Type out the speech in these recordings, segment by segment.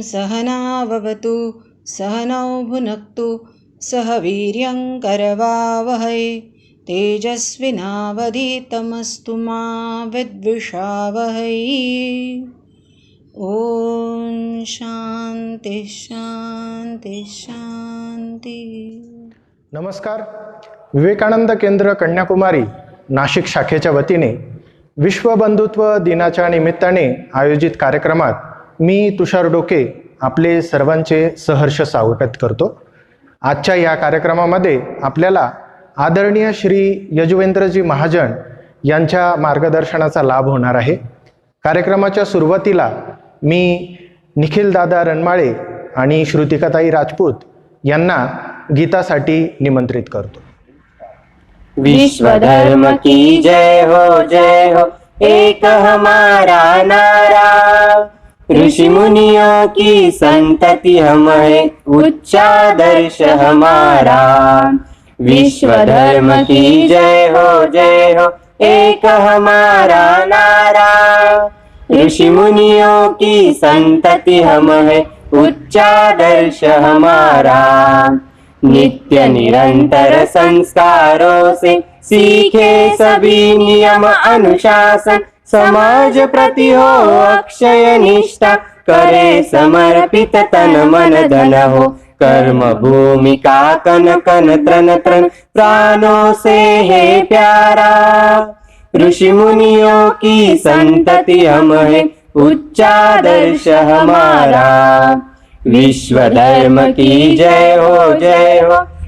सहनाववतु सहनौ भुनक्तु सह वीर्यङ्करवावहै तेजस्विनावधीतमस्तु मा विद्विषावहै। ॐ शांती शांती शांती। नमस्कार. विवेकानंद केंद्र कन्याकुमारी नाशिक शाखेच्या वतीने विश्व बंधुत्व दिनाच्या निमित्ताने आयोजित कार्यक्रमात मी तुषार डोके आपले सर्वांचे सहर्ष स्वागत करतो. आजच्या या कार्यक्रमामध्ये आपल्याला आदरणीय श्री यजुवेंद्रजी महाजन यांच्या मार्गदर्शनाचा लाभ होणार आहे. कार्यक्रमाच्या सुरुवातीला मी निखिल दादा रणमाळे आणि श्रुतिकाताई राजपूत यांना गीतासाठी निमंत्रित करतो. विश्व धर्म की जय हो एक हमारा नारा, ऋषि मुनियों की संतति हम है उच्चादर्श हमारा। विश्व धर्म की जय हो एक हमारा नारा, ऋषि मुनियों की संतति हम है उच्चादर्श हमारा। नित्य निरंतर संस्कारों से सीखे सभी नियम अनुशासन, समाज प्रति हो अक्षय निष्ठा, करे समर्पित तन मन धन हो, कर्म भूमि का कन कन त्रन त्रन प्राणों से है प्यारा। ऋषि मुनियों की संतति हम है उच्चादर्श हमारा। विश्व धर्म की जय हो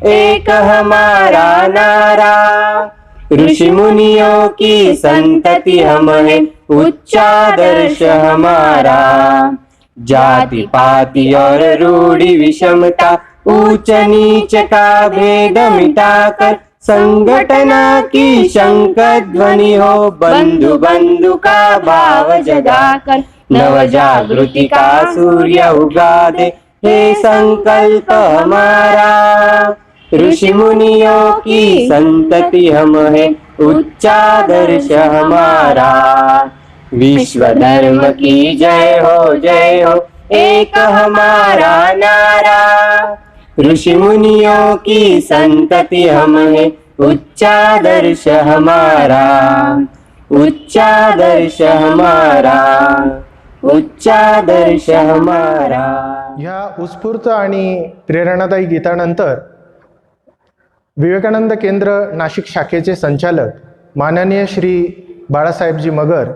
एक हमारा नारा, ऋषि मुनियों की संतति हम है उच्चादर्श हमारा। जाति पाति और रूढ़ि विषमता, ऊंच नीच का भेद मिटाकर, संगठना की शंख ध्वनि हो, बंधु बंधु का भाव जगाकर, नव जागृति का सूर्य उगा दे, हे संकल्प हमारा। ऋषि मुनियों की संतति हम है उच्चादर्श हमारा। विश्व धर्म की जय हो एक हमारा नारा, ऋषि मुनियों की संतति हम है उच्चादर्श हमारा। उच्चादर्श हमारा, उच्चादर्श हमारा। ह्या उत्स्फूर्त आणि प्रेरणादायी गीतानंतर विवेकानंद केंद्र नाशिक शाखेचे संचालक माननीय श्री बाळासाहेबजी मगर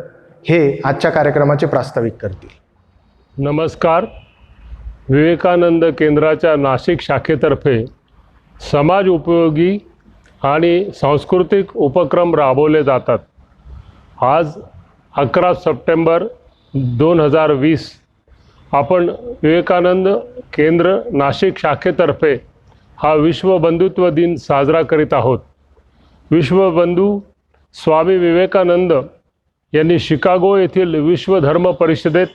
हे आजच्या कार्यक्रमाचे प्रास्ताविक करतील. नमस्कार. विवेकानंद केंद्राच्या नाशिक शाखेतर्फे समाज उपयोगी आणि सांस्कृतिक उपक्रम राबवले जातात. आज 11 सप्टेंबर 2020 आपण विवेकानंद केंद्र नाशिक शाखेतर्फे हा विश्व बंधुत्व दिन साजरा करीत आहोत. विश्वबंधू स्वामी विवेकानंद यांनी शिकागो येथील विश्व धर्म परिषदेत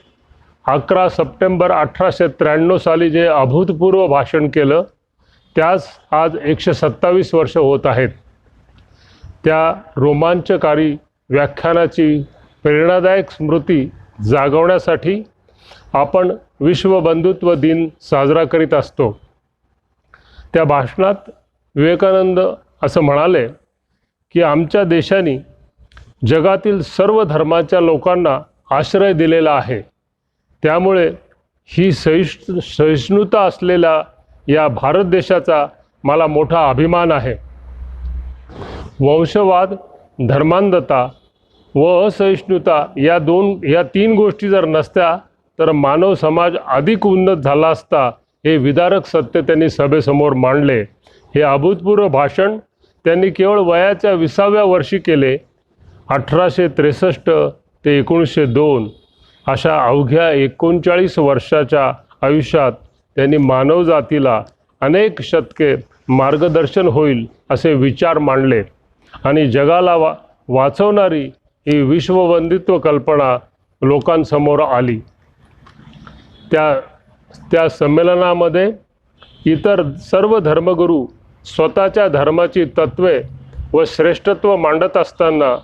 11 सप्टेंबर 1893 साली जे अभूतपूर्व भाषण केलं त्यास आज 127 वर्ष होत आहेत. त्या रोमांचकारी व्याख्यानाची प्रेरणादायक स्मृती जागवण्यासाठी आपण विश्व बंधुत्व दिन साजरा करीत असतो. त्या भाषणात विवेकानंद असं म्हणाले की आमच्या देशाने जगातील सर्व धर्माच्या लोकांना आश्रय दिलेला आहे. त्यामुळे ही सहिष्णुता असलेल्या या भारत देशाचा मला मोठा अभिमान आहे. वंशवाद, धर्मांधता व असहिष्णुता या तीन गोष्टी जर नसत्या तर मानव समाज अधिक उन्नत झाला असता, हे विदारक सत्य त्यांनी सभेसमोर मांडले. हे अभूतपूर्व भाषण त्यांनी केवळ वयाच्या 20व्या वर्षी केले 1863 ते 1902 अशा अवघ्या 39 वर्षाच्या आयुष्यात त्यांनी मानवजातीला अनेक शतके मार्गदर्शन होईल असे विचार मांडले आणि जगाला वाचवणारी ही विश्ववंदित्व कल्पना लोकांसमोर आली. त्या संमेलनामध्ये इतर सर्व धर्मगुरू स्वतःच्या धर्माची तत्त्वे व श्रेष्ठत्व मांडत असताना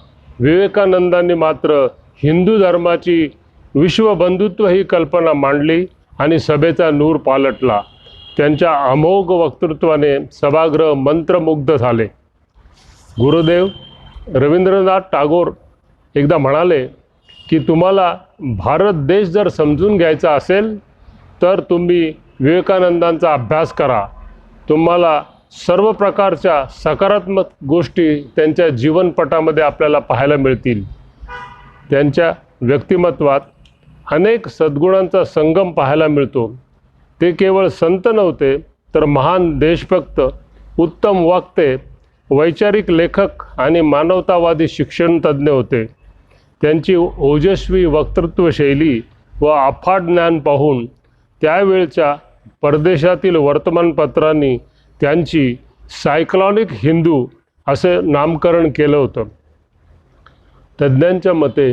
विवेकानंदांनी मात्र हिंदू धर्माची विश्वबंधुत्व ही कल्पना मांडली आणि सभेचा नूर पालटला. त्यांच्या अमोघ वक्तृत्वाने सभागृह मंत्रमुग्ध झाले. गुरुदेव रवींद्रनाथ टागोर एकदा म्हणाले की तुम्हाला भारत देश जर समजून घ्यायचा असेल तर तुम्ही विवेकानंदांचा अभ्यास करा. तुम्हाला सर्व प्रकारच्या सकारात्मक गोष्टी त्यांच्या जीवनपटामध्ये आपल्याला पाहायला मिळतील. त्यांच्या व्यक्तिमत्वात अनेक सद्गुणांचा संगम पाहायला मिळतो. ते केवळ संत नव्हते तर महान देशभक्त, उत्तम वक्ते, वैचारिक लेखक आणि मानवतावादी शिक्षणतज्ज्ञ होते. त्यांची ओजस्वी वक्तृत्व शैली व अफाट ज्ञान पाहून त्यावेळच्या परदेशातील वर्तमानपत्रांनी त्यांची सायक्लॉनिक हिंदू असे नामकरण केलं होतं. तज्ज्ञांच्या मते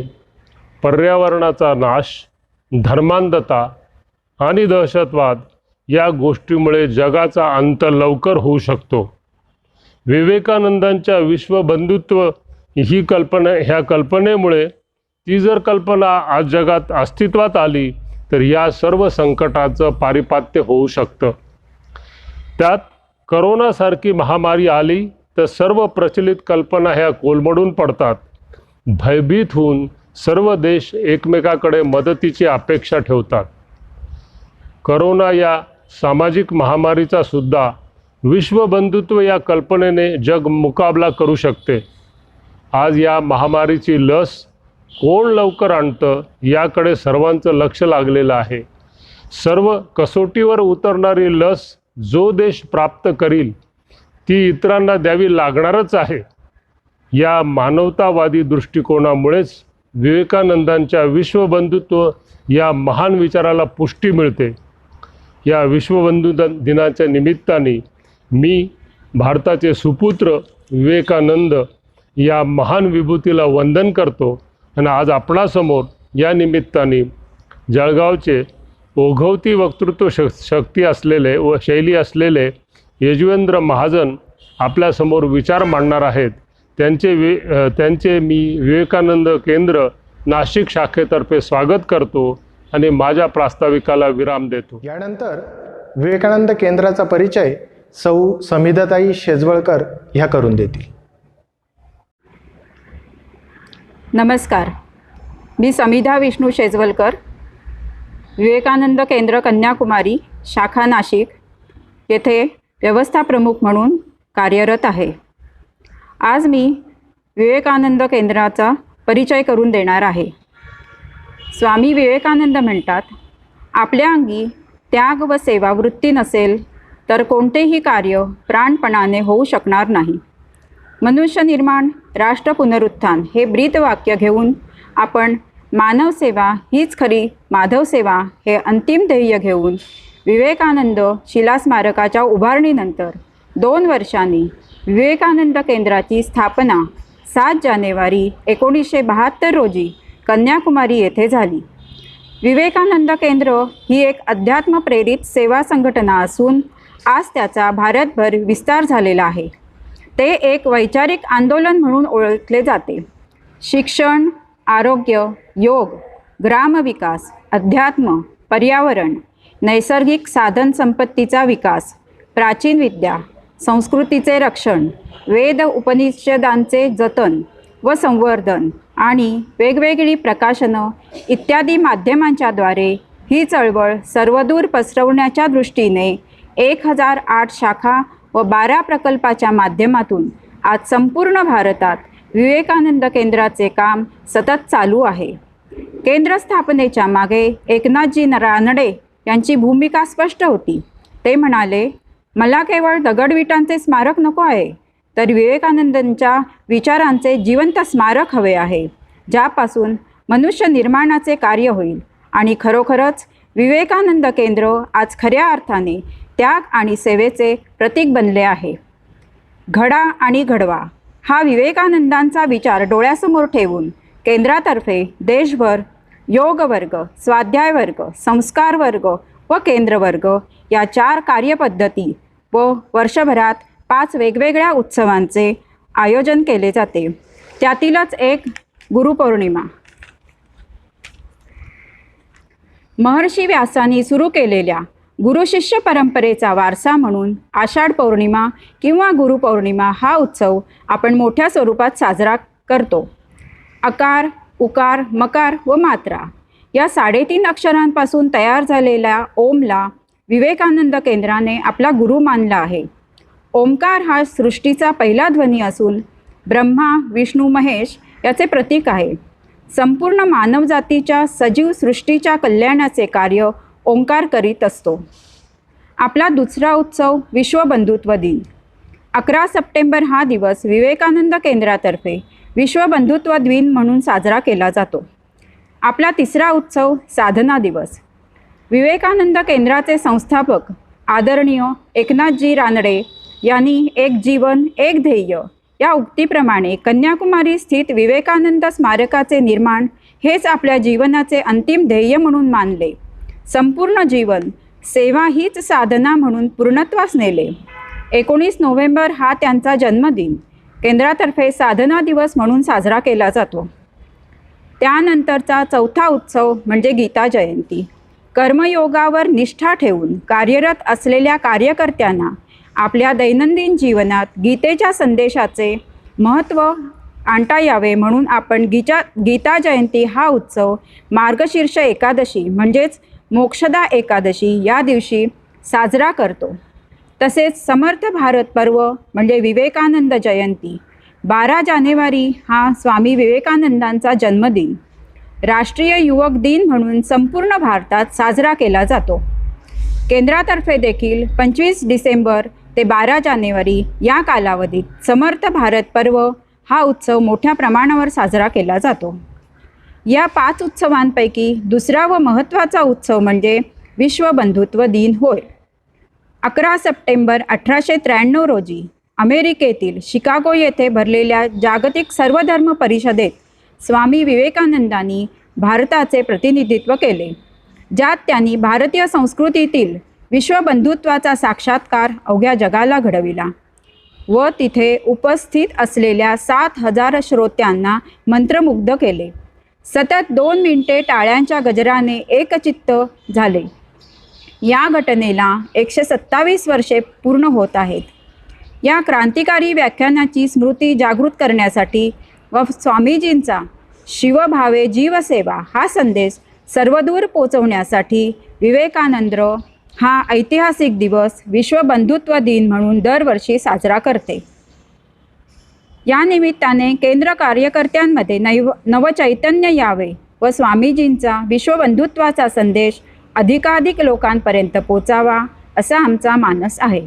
पर्यावरणाचा नाश, धर्मांधता आणि दहशतवाद या गोष्टीमुळे जगाचा अंत लवकर होऊ शकतो. विवेकानंदांच्या विश्वबंधुत्व ह्या कल्पनेमुळे ती जर कल्पना आज जगात अस्तित्वात आली तर या सर्व संकटाचं पारिपात्य होऊ शकतं. त्यात करोनासारखी महामारी आली तर सर्व प्रचलित कल्पना ह्या कोलमडून पडतात. भयभीत होऊन सर्व देश एकमेकाकडे मदतीची अपेक्षा ठेवतात. करोना या सामाजिक महामारीचा सुद्धा विश्वबंधुत्व या कल्पनेने जग मुकाबला करू शकते. आज या महामारीची लस कोण लवकर आणतं याकडे सर्वांचं लक्ष लागलेलं आहे. सर्व कसोटीवर उतरणारी लस जो देश प्राप्त करील ती इतरांना द्यावी लागणारच आहे. या मानवतावादी दृष्टिकोनामुळेच विवेकानंदांच्या विश्वबंधुत्व या महान विचाराला पुष्टी मिळते. या विश्वबंधू दिनाच्या निमित्ताने मी भारताचे सुपुत्र विवेकानंद या महान विभूतीला वंदन करतो आणि आज आपणासमोर या निमित्ताने जळगावचे ओघवती वक्तृत्व शक्ती असलेले व शैली असलेले यजुवेंद्र महाजन आपल्यासमोर विचार मांडणार आहेत. त्यांचे मी विवेकानंद केंद्र नाशिक शाखेतर्फे स्वागत करतो आणि माझ्या प्रास्ताविकाला विराम देतो. यानंतर विवेकानंद केंद्राचा परिचय सौ समिधाताई शेजवळकर ह्या करून देतील. नमस्कार, मी समिधा विष्णू शेजवलकर, विवेकानंद केंद्र कन्याकुमारी शाखा नाशिक येथे व्यवस्था प्रमुख म्हणून कार्यरत आहे. आज मी विवेकानंद केंद्राचा परिचय करून देणार आहे. स्वामी विवेकानंद म्हणतात, आपल्या अंगी त्याग व सेवावृत्ती नसेल तर कोणतेही कार्य प्राणपणाने होऊ शकणार नाही. मनुष्य निर्माण राष्ट्र पुनरुत्थान हे ब्रीदवाक्य घेऊन आपण मानव सेवा हीच खरी माधव सेवा हे अंतिम ध्येय घेऊन विवेकानंद शिला स्मारकाच्या उभारणीनंतर 2 वर्षांनी विवेकानंद केंद्राची स्थापना 7 जानेवारी 1972 रोजी कन्याकुमारी येथे झाली. विवेकानंद केंद्र ही एक अध्यात्म प्रेरित सेवा संघटना असून आज त्याचा भारतभर विस्तार झालेला आहे. ते एक वैचारिक आंदोलन म्हणून ओळखले जाते. शिक्षण, आरोग्य, योग, ग्रामविकास, अध्यात्म, पर्यावरण, नैसर्गिक साधन संपत्तीचा विकास, प्राचीन विद्या, संस्कृतीचे रक्षण, वेद उपनिषदांचे जतन व संवर्धन आणि वेगवेगळी प्रकाशनं इत्यादी माध्यमांच्याद्वारे ही चळवळ सर्वदूर पसरवण्याच्या दृष्टीने 1008 शाखा व 12 प्रकल्पाच्या माध्यमातून आज संपूर्ण भारतात विवेकानंद केंद्राचे काम सतत चालू आहे. केंद्र स्थापनेच्या मागे एकनाथजी रानडे यांची भूमिका स्पष्ट होती. ते म्हणाले, मला केवळ दगडविटांचे स्मारक नको आहे, तर विवेकानंदांच्या विचारांचे जिवंत स्मारक हवे आहे, ज्यापासून मनुष्य निर्माणाचे कार्य होईल. आणि खरोखरच विवेकानंद केंद्र आज खऱ्या अर्थाने त्याग आणि सेवेचे प्रतीक बनले आहे. घडा आणि घडवा हा विवेकानंदांचा विचार डोळ्यासमोर ठेवून केंद्रातर्फे देशभर योग वर्ग, स्वाध्याय वर्ग, संस्कार वर्ग व केंद्र वर्ग या 4 कार्यपद्धती व वर्षभरात 5 वेगवेगळ्या उत्सवांचे आयोजन केले जाते. त्यातीलच एक गुरुपौर्णिमा. महर्षी व्यासांनी सुरू केलेल्या गुरुशिष्य परंपरेचा वारसा म्हणून आषाढ पौर्णिमा किंवा गुरुपौर्णिमा हा उत्सव आपण मोठ्या स्वरूपात साजरा करतो. अकार, उकार, मकार व मात्रा या 3.5 अक्षरांपासून तयार झालेल्या ओमला विवेकानंद केंद्राने आपला गुरु मानला आहे. ओंकार हा सृष्टीचा पहिला ध्वनी असून ब्रह्मा, विष्णू, महेश याचे प्रतीक आहे. संपूर्ण मानवजातीच्या सजीव सृष्टीच्या कल्याणाचे कार्य ओंकार करीत असतो. आपला दुसरा उत्सव विश्व बंधुत्व दिन. 11 सप्टेंबर हा दिवस विवेकानंद केंद्रातर्फे विश्व बंधुत्व दिन म्हणून साजरा केला जातो. आपला तिसरा उत्सव साधना दिवस. विवेकानंद केंद्राचे संस्थापक आदरणीय एकनाथजी रानडे यांनी एक जीवन एक ध्येय या उक्तीप्रमाणे कन्याकुमारी स्थित विवेकानंद स्मारकाचे निर्माण हेच आपल्या जीवनाचे अंतिम ध्येय म्हणून मानले. संपूर्ण जीवन सेवा हीच साधना म्हणून पूर्णत्वास नेले. 19 नोव्हेंबर हा त्यांचा जन्मदिन केंद्रातर्फे साधना दिवस म्हणून साजरा केला जातो. त्यानंतरचा चौथा उत्सव म्हणजे गीता जयंती. कर्मयोगावर निष्ठा ठेवून कार्यरत असलेल्या कार्यकर्त्यांना आपल्या दैनंदिन जीवनात गीतेच्या संदेशाचे महत्त्व आणता यावे म्हणून आपण गीता जयंती हा उत्सव मार्गशीर्ष एकादशी म्हणजेच मोक्षदा एकादशी या दिवशी साजरा करतो. तसेच समर्थ भारत पर्व म्हणजे विवेकानंद जयंती 12 जानेवारी हा स्वामी विवेकानंदांचा जन्मदिन राष्ट्रीय युवक दिन म्हणून संपूर्ण भारतात साजरा केला जातो. केंद्रातर्फे देखील 25 डिसेंबर ते 12 जानेवारी या कालावधीत समर्थ भारत पर्व हा उत्सव मोठ्या प्रमाणावर साजरा केला जातो. या 5 उत्सवांपैकी दुसरा व महत्त्वाचा उत्सव म्हणजे विश्व बंधुत्व दिन होय. 11 सप्टेंबर 1893 रोजी अमेरिकेतील शिकागो येथे भरलेल्या जागतिक सर्वधर्म परिषदेत स्वामी विवेकानंदांनी भारताचे प्रतिनिधित्व केले, ज्यात त्यांनी भारतीय संस्कृतीतील विश्वबंधुत्वाचा साक्षात्कार अवघ्या जगाला घडविला व तिथे उपस्थित असलेल्या 7,000 श्रोत्यांना मंत्रमुग्ध केले. सतत 2 मिनिटे टाळ्यांच्या गजराने एकचित्त झाले. या घटनेला 127 वर्षे पूर्ण होत आहेत. या क्रांतिकारी व्याख्यानाची स्मृती जागृत करण्यासाठी व स्वामीजींचा शिवभावे जीवसेवा हा संदेश सर्वदूर पोचवण्यासाठी विवेकानंद हा ऐतिहासिक दिवस विश्व बंधुत्व दिन म्हणून दरवर्षी साजरा करते. या निमित्ताने केंद्र कार्यकर्त्यांमध्ये नवचैतन्य यावे व स्वामीजींचा विश्वबंधुत्वाचा संदेश अधिकाधिक लोकांपर्यंत पोचावा असा आमचा मानस आहे.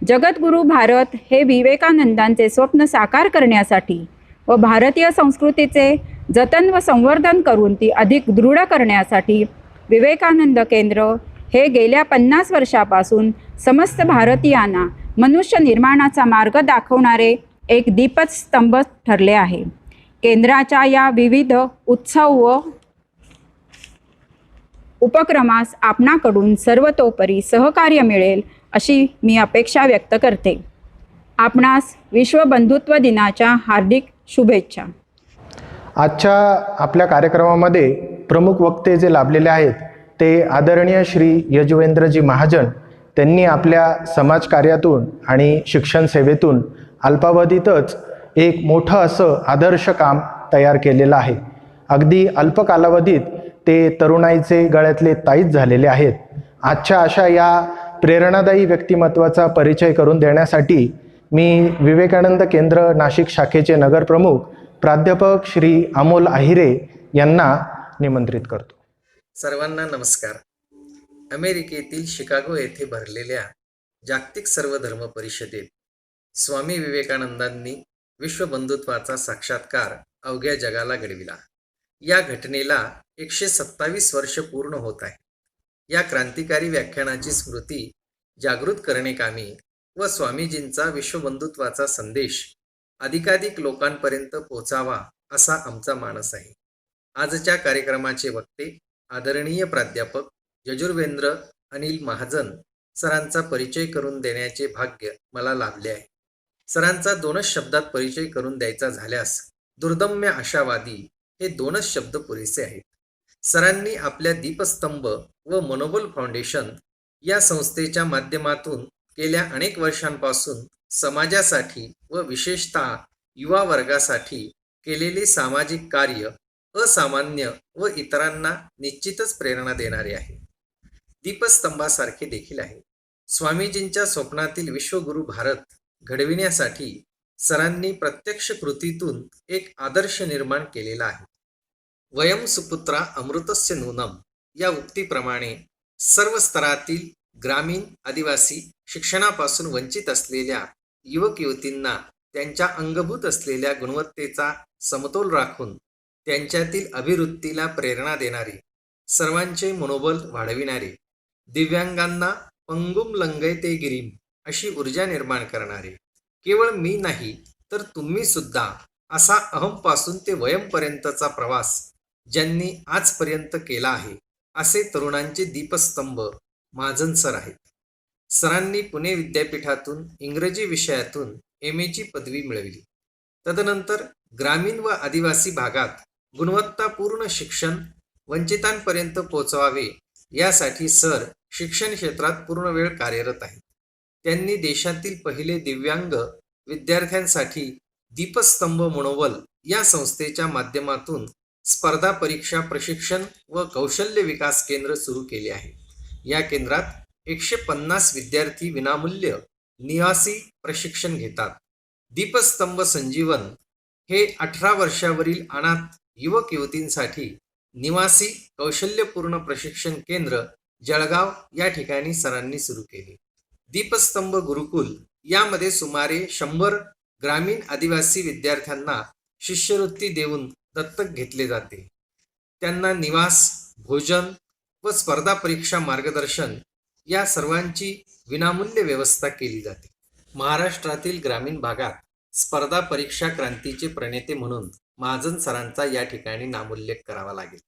जगद्गुरू भारत हे विवेकानंदांचे स्वप्न साकार करण्यासाठी व भारतीय संस्कृतीचे जतन व संवर्धन करून ती अधिक दृढ करण्यासाठी विवेकानंद केंद्र हे गेल्या 50 वर्षापासून समस्त भारतीयांना मनुष्य निर्माणाचा मार्ग दाखवणारे एक दीपस्तंभ ठरले आहे. केंद्राच्या या विविध उत्सव व उपक्रमास आपणाकडून सर्वतोपरी सहकार्य मिळेल अशी मी अपेक्षा व्यक्त करते. आपणास विश्व बंधुत्व दिनाच्या हार्दिक शुभेच्छा. आजच्या आपल्या कार्यक्रमामध्ये प्रमुख वक्ते जे लाभलेले आहेत ते आदरणीय श्री यजुवेंद्रजी महाजन. त्यांनी आपल्या समाजकार्यातून आणि शिक्षण सेवेतून अल्पावधीतच एक मोठं असं आदर्श काम तयार केलेलं आहे. अगदी अल्प कालावधीत ते तरुणाईचे गळ्यातले ताईत झालेले आहेत. आजच्या अशा या प्रेरणादायी व्यक्तिमत्वाचा परिचय करून देण्यासाठी मी विवेकानंद केंद्र नाशिक शाखेचे नगरप्रमुख प्राध्यापक श्री अमोल आहिरे यांना निमंत्रित करतो. सर्वांना नमस्कार. अमेरिकेतील शिकागो येथे भरलेल्या जागतिक सर्वधर्म परिषदेत स्वामी विवेकानंदांनी विश्वबंधुत्वाचा साक्षात्कार अवघ्या जगाला घडविला. या घटनेला 127 वर्ष पूर्ण होत आहे. या क्रांतिकारी व्याख्यानाची स्मृती जागृत करणे व स्वामीजींचा विश्वबंधुत्वाचा संदेश अधिकाधिक लोकांपर्यंत पोचावा असा आमचा मानस आहे. आजच्या कार्यक्रमाचे वक्ते आदरणीय प्राध्यापक यजुर्वेंद्र अनिल महाजन सरांचा परिचय करून देण्याचे भाग्य मला लाभले आहे. सरांचा 2च शब्दात परिचय करून द्यायचा झाल्यास दुर्दम्य आशावादी हे 2च शब्द पुरेसे आहेत. सरांनी आपल्या दीपस्तंभ व मनोबल फाउंडेशन या संस्थेच्या माध्यमातून गेल्या अनेक वर्षांपासून समाजासाठी व विशेषतः युवा वर्गासाठी केलेले सामाजिक कार्य असामान्य व इतरांना निश्चितच प्रेरणा देणारे आहे. दीपस्तंभासारखे देखील आहे. स्वामीजींच्या स्वप्नातील विश्वगुरु भारत घडविण्यासाठी सरांनी प्रत्यक्ष कृतीतून एक आदर्श निर्माण केलेला आहे. वयम सुपुत्रा अमृतस्य नूनम या उक्तीप्रमाणे सर्व स्तरातील ग्रामीण आदिवासी शिक्षणापासून वंचित असलेल्या युवक युवतींना त्यांच्या अंगभूत असलेल्या गुणवत्तेचा समतोल राखून त्यांच्यातील अभिवृत्तीला प्रेरणा देणारे, सर्वांचे मनोबल वाढविणारे, दिव्यांगांना पंगुम लंगयते गिरीम अशी ऊर्जा निर्माण करणारे, केवळ मी नाही तर तुम्ही सुद्धा असा अहमपासून ते वयमपर्यंतचा प्रवास ज्यांनी आजपर्यंत केला आहे असे तरुणांचे दीपस्तंभ महाजन सर आहेत. सरांनी पुणे विद्यापीठातून इंग्रजी विषयातून MA पदवी मिळविली. तदनंतर ग्रामीण व आदिवासी भागात गुणवत्तापूर्ण शिक्षण वंचितांपर्यंत पोहोचवावे यासाठी सर शिक्षण क्षेत्रात पूर्ण वेळ कार्यरत आहेत. त्यांनी देशातील पहिले दिव्यांग विद्यार्थ्यांसाठी दीपस्तंभ मनोबल या संस्थेच्या माध्यमातून स्पर्धा परीक्षा प्रशिक्षण व कौशल्य विकास केंद्र सुरू केले आहे. या केंद्रात 150 विद्यार्थी विनामूल्य निवासी प्रशिक्षण घेतात. दीपस्तंभ संजीवन हे 18 वर्षावरील अनाथ युवक युवतींसाठी निवासी कौशल्यपूर्ण प्रशिक्षण केंद्र जळगाव या ठिकाणी सरांनी सुरू केले. दीपस्तंभ गुरुकुल यामध्ये सुमारे 100 ग्रामीण आदिवासी विद्यार्थ्यांना शिष्यवृत्ती देऊन दत्तक घेतले जाते. त्यांना निवास, भोजन व स्पर्धा परीक्षा मार्गदर्शन या सर्वांची विनामूल्य व्यवस्था केली जाते. महाराष्ट्रातील ग्रामीण भागात स्पर्धा परीक्षा क्रांतीचे प्रणेते म्हणून महाजन सरांचा या ठिकाणी नामोल्लेख करावा लागेल.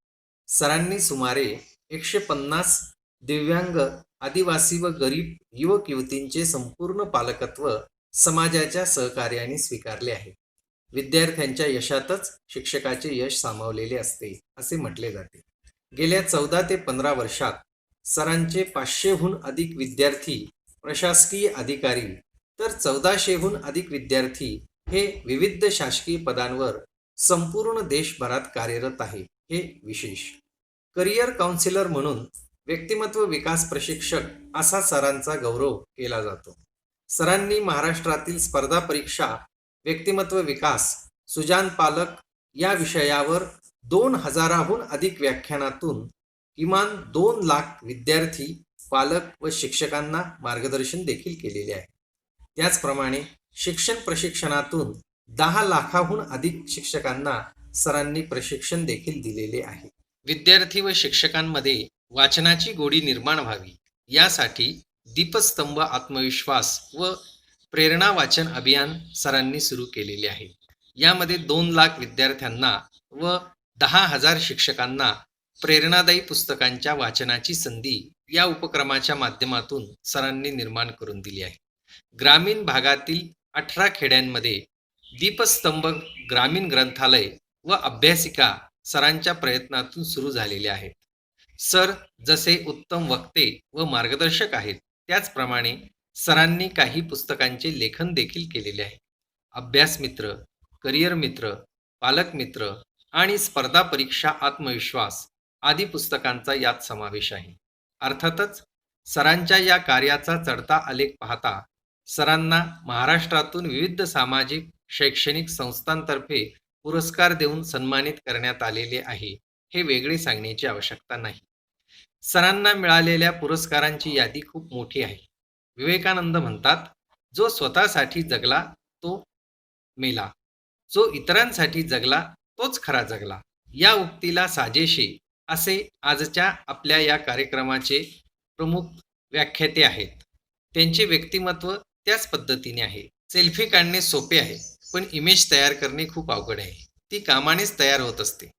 सरांनी सुमारे 150 दिव्यांग, आदिवासी व गरीब युवक युवतींचे संपूर्ण पालकत्व समाजाच्या सहकार्याने स्वीकारले आहे. विद्यार्थ्यांच्या यशातच शिक्षकाचे यश सामावलेले असते असे म्हटले जाते. गेल्या 14 ते 15 वर्षात सरांचे 500हून अधिक विद्यार्थी प्रशासकीय अधिकारी तर 1400हून अधिक विद्यार्थी हे विविध शासकीय पदांवर संपूर्ण देशभरात कार्यरत आहे. हे विशेष. करिअर काउन्सिलर म्हणून व्यक्तिमत्व विकास प्रशिक्षक असा सरांचा गौरव केला जातो. सरांनी महाराष्ट्रातील स्पर्धा परीक्षा, व्यक्तिमत्व विकास, सुजान पालक या विषयावर 2000हून अधिक व्याख्यानातून किमान 2 लाख विद्यार्थी, पालक व शिक्षकांना मार्गदर्शन देखील केलेले आहे. त्याचप्रमाणे शिक्षण प्रशिक्षणातून 10 लाखाहून अधिक शिक्षकांना सरांनी प्रशिक्षण देखील दिलेले आहे. विद्यार्थी व शिक्षकांमध्ये वाचनाची गोडी निर्माण व्हावी यासाठी दीपस्तंभ आत्मविश्वास व प्रेरणा वाचन अभियान सरांनी सुरू केलेले आहे. यामध्ये 2 लाख विद्यार्थ्यांना व 10,000 शिक्षकांना प्रेरणादायी पुस्तकांच्या वाचनाची संधी या उपक्रमाच्या माध्यमातून सरांनी निर्माण करून दिली आहे. ग्रामीण भागातील 18 खेड्यांमध्ये दीपस्तंभ ग्रामीण ग्रंथालय व अभ्यासिका सरांच्या प्रयत्नातून सुरू झालेले आहेत. सर जसे उत्तम वक्ते व मार्गदर्शक आहेत, त्याचप्रमाणे सरांनी काही पुस्तकांचे लेखन देखील केलेले आहे. अभ्यास मित्र, करिअर मित्र, पालक मित्र आणि स्पर्धा परीक्षा आत्मविश्वास आदी पुस्तकांचा यात समावेश आहे. अर्थातच सरांच्या या कार्याचा चढता आलेख पाहता सरांना महाराष्ट्रातून विविध सामाजिक शैक्षणिक संस्थांतर्फे पुरस्कार देऊन सन्मानित करण्यात आलेले आहे, हे वेगळे सांगण्याची आवश्यकता नाही. सरांना मिळालेल्या पुरस्कारांची यादी खूप मोठी आहे. विवेकानंद म्हणतात, जो स्वतःसाठी जगला तो मेला, जो इतरांसाठी जगला तोच खरा जगला. या उक्तीला साजेशी असे आजच्या आपल्या या कार्यक्रमाचे प्रमुख व्याख्याते आहेत. त्यांचे व्यक्तिमत्व त्याच पद्धतीने आहे. सेल्फी काढणे सोपे आहे, पण इमेज तयार करणे खूप अवघड आहे. ती कामानेच तयार होत असते.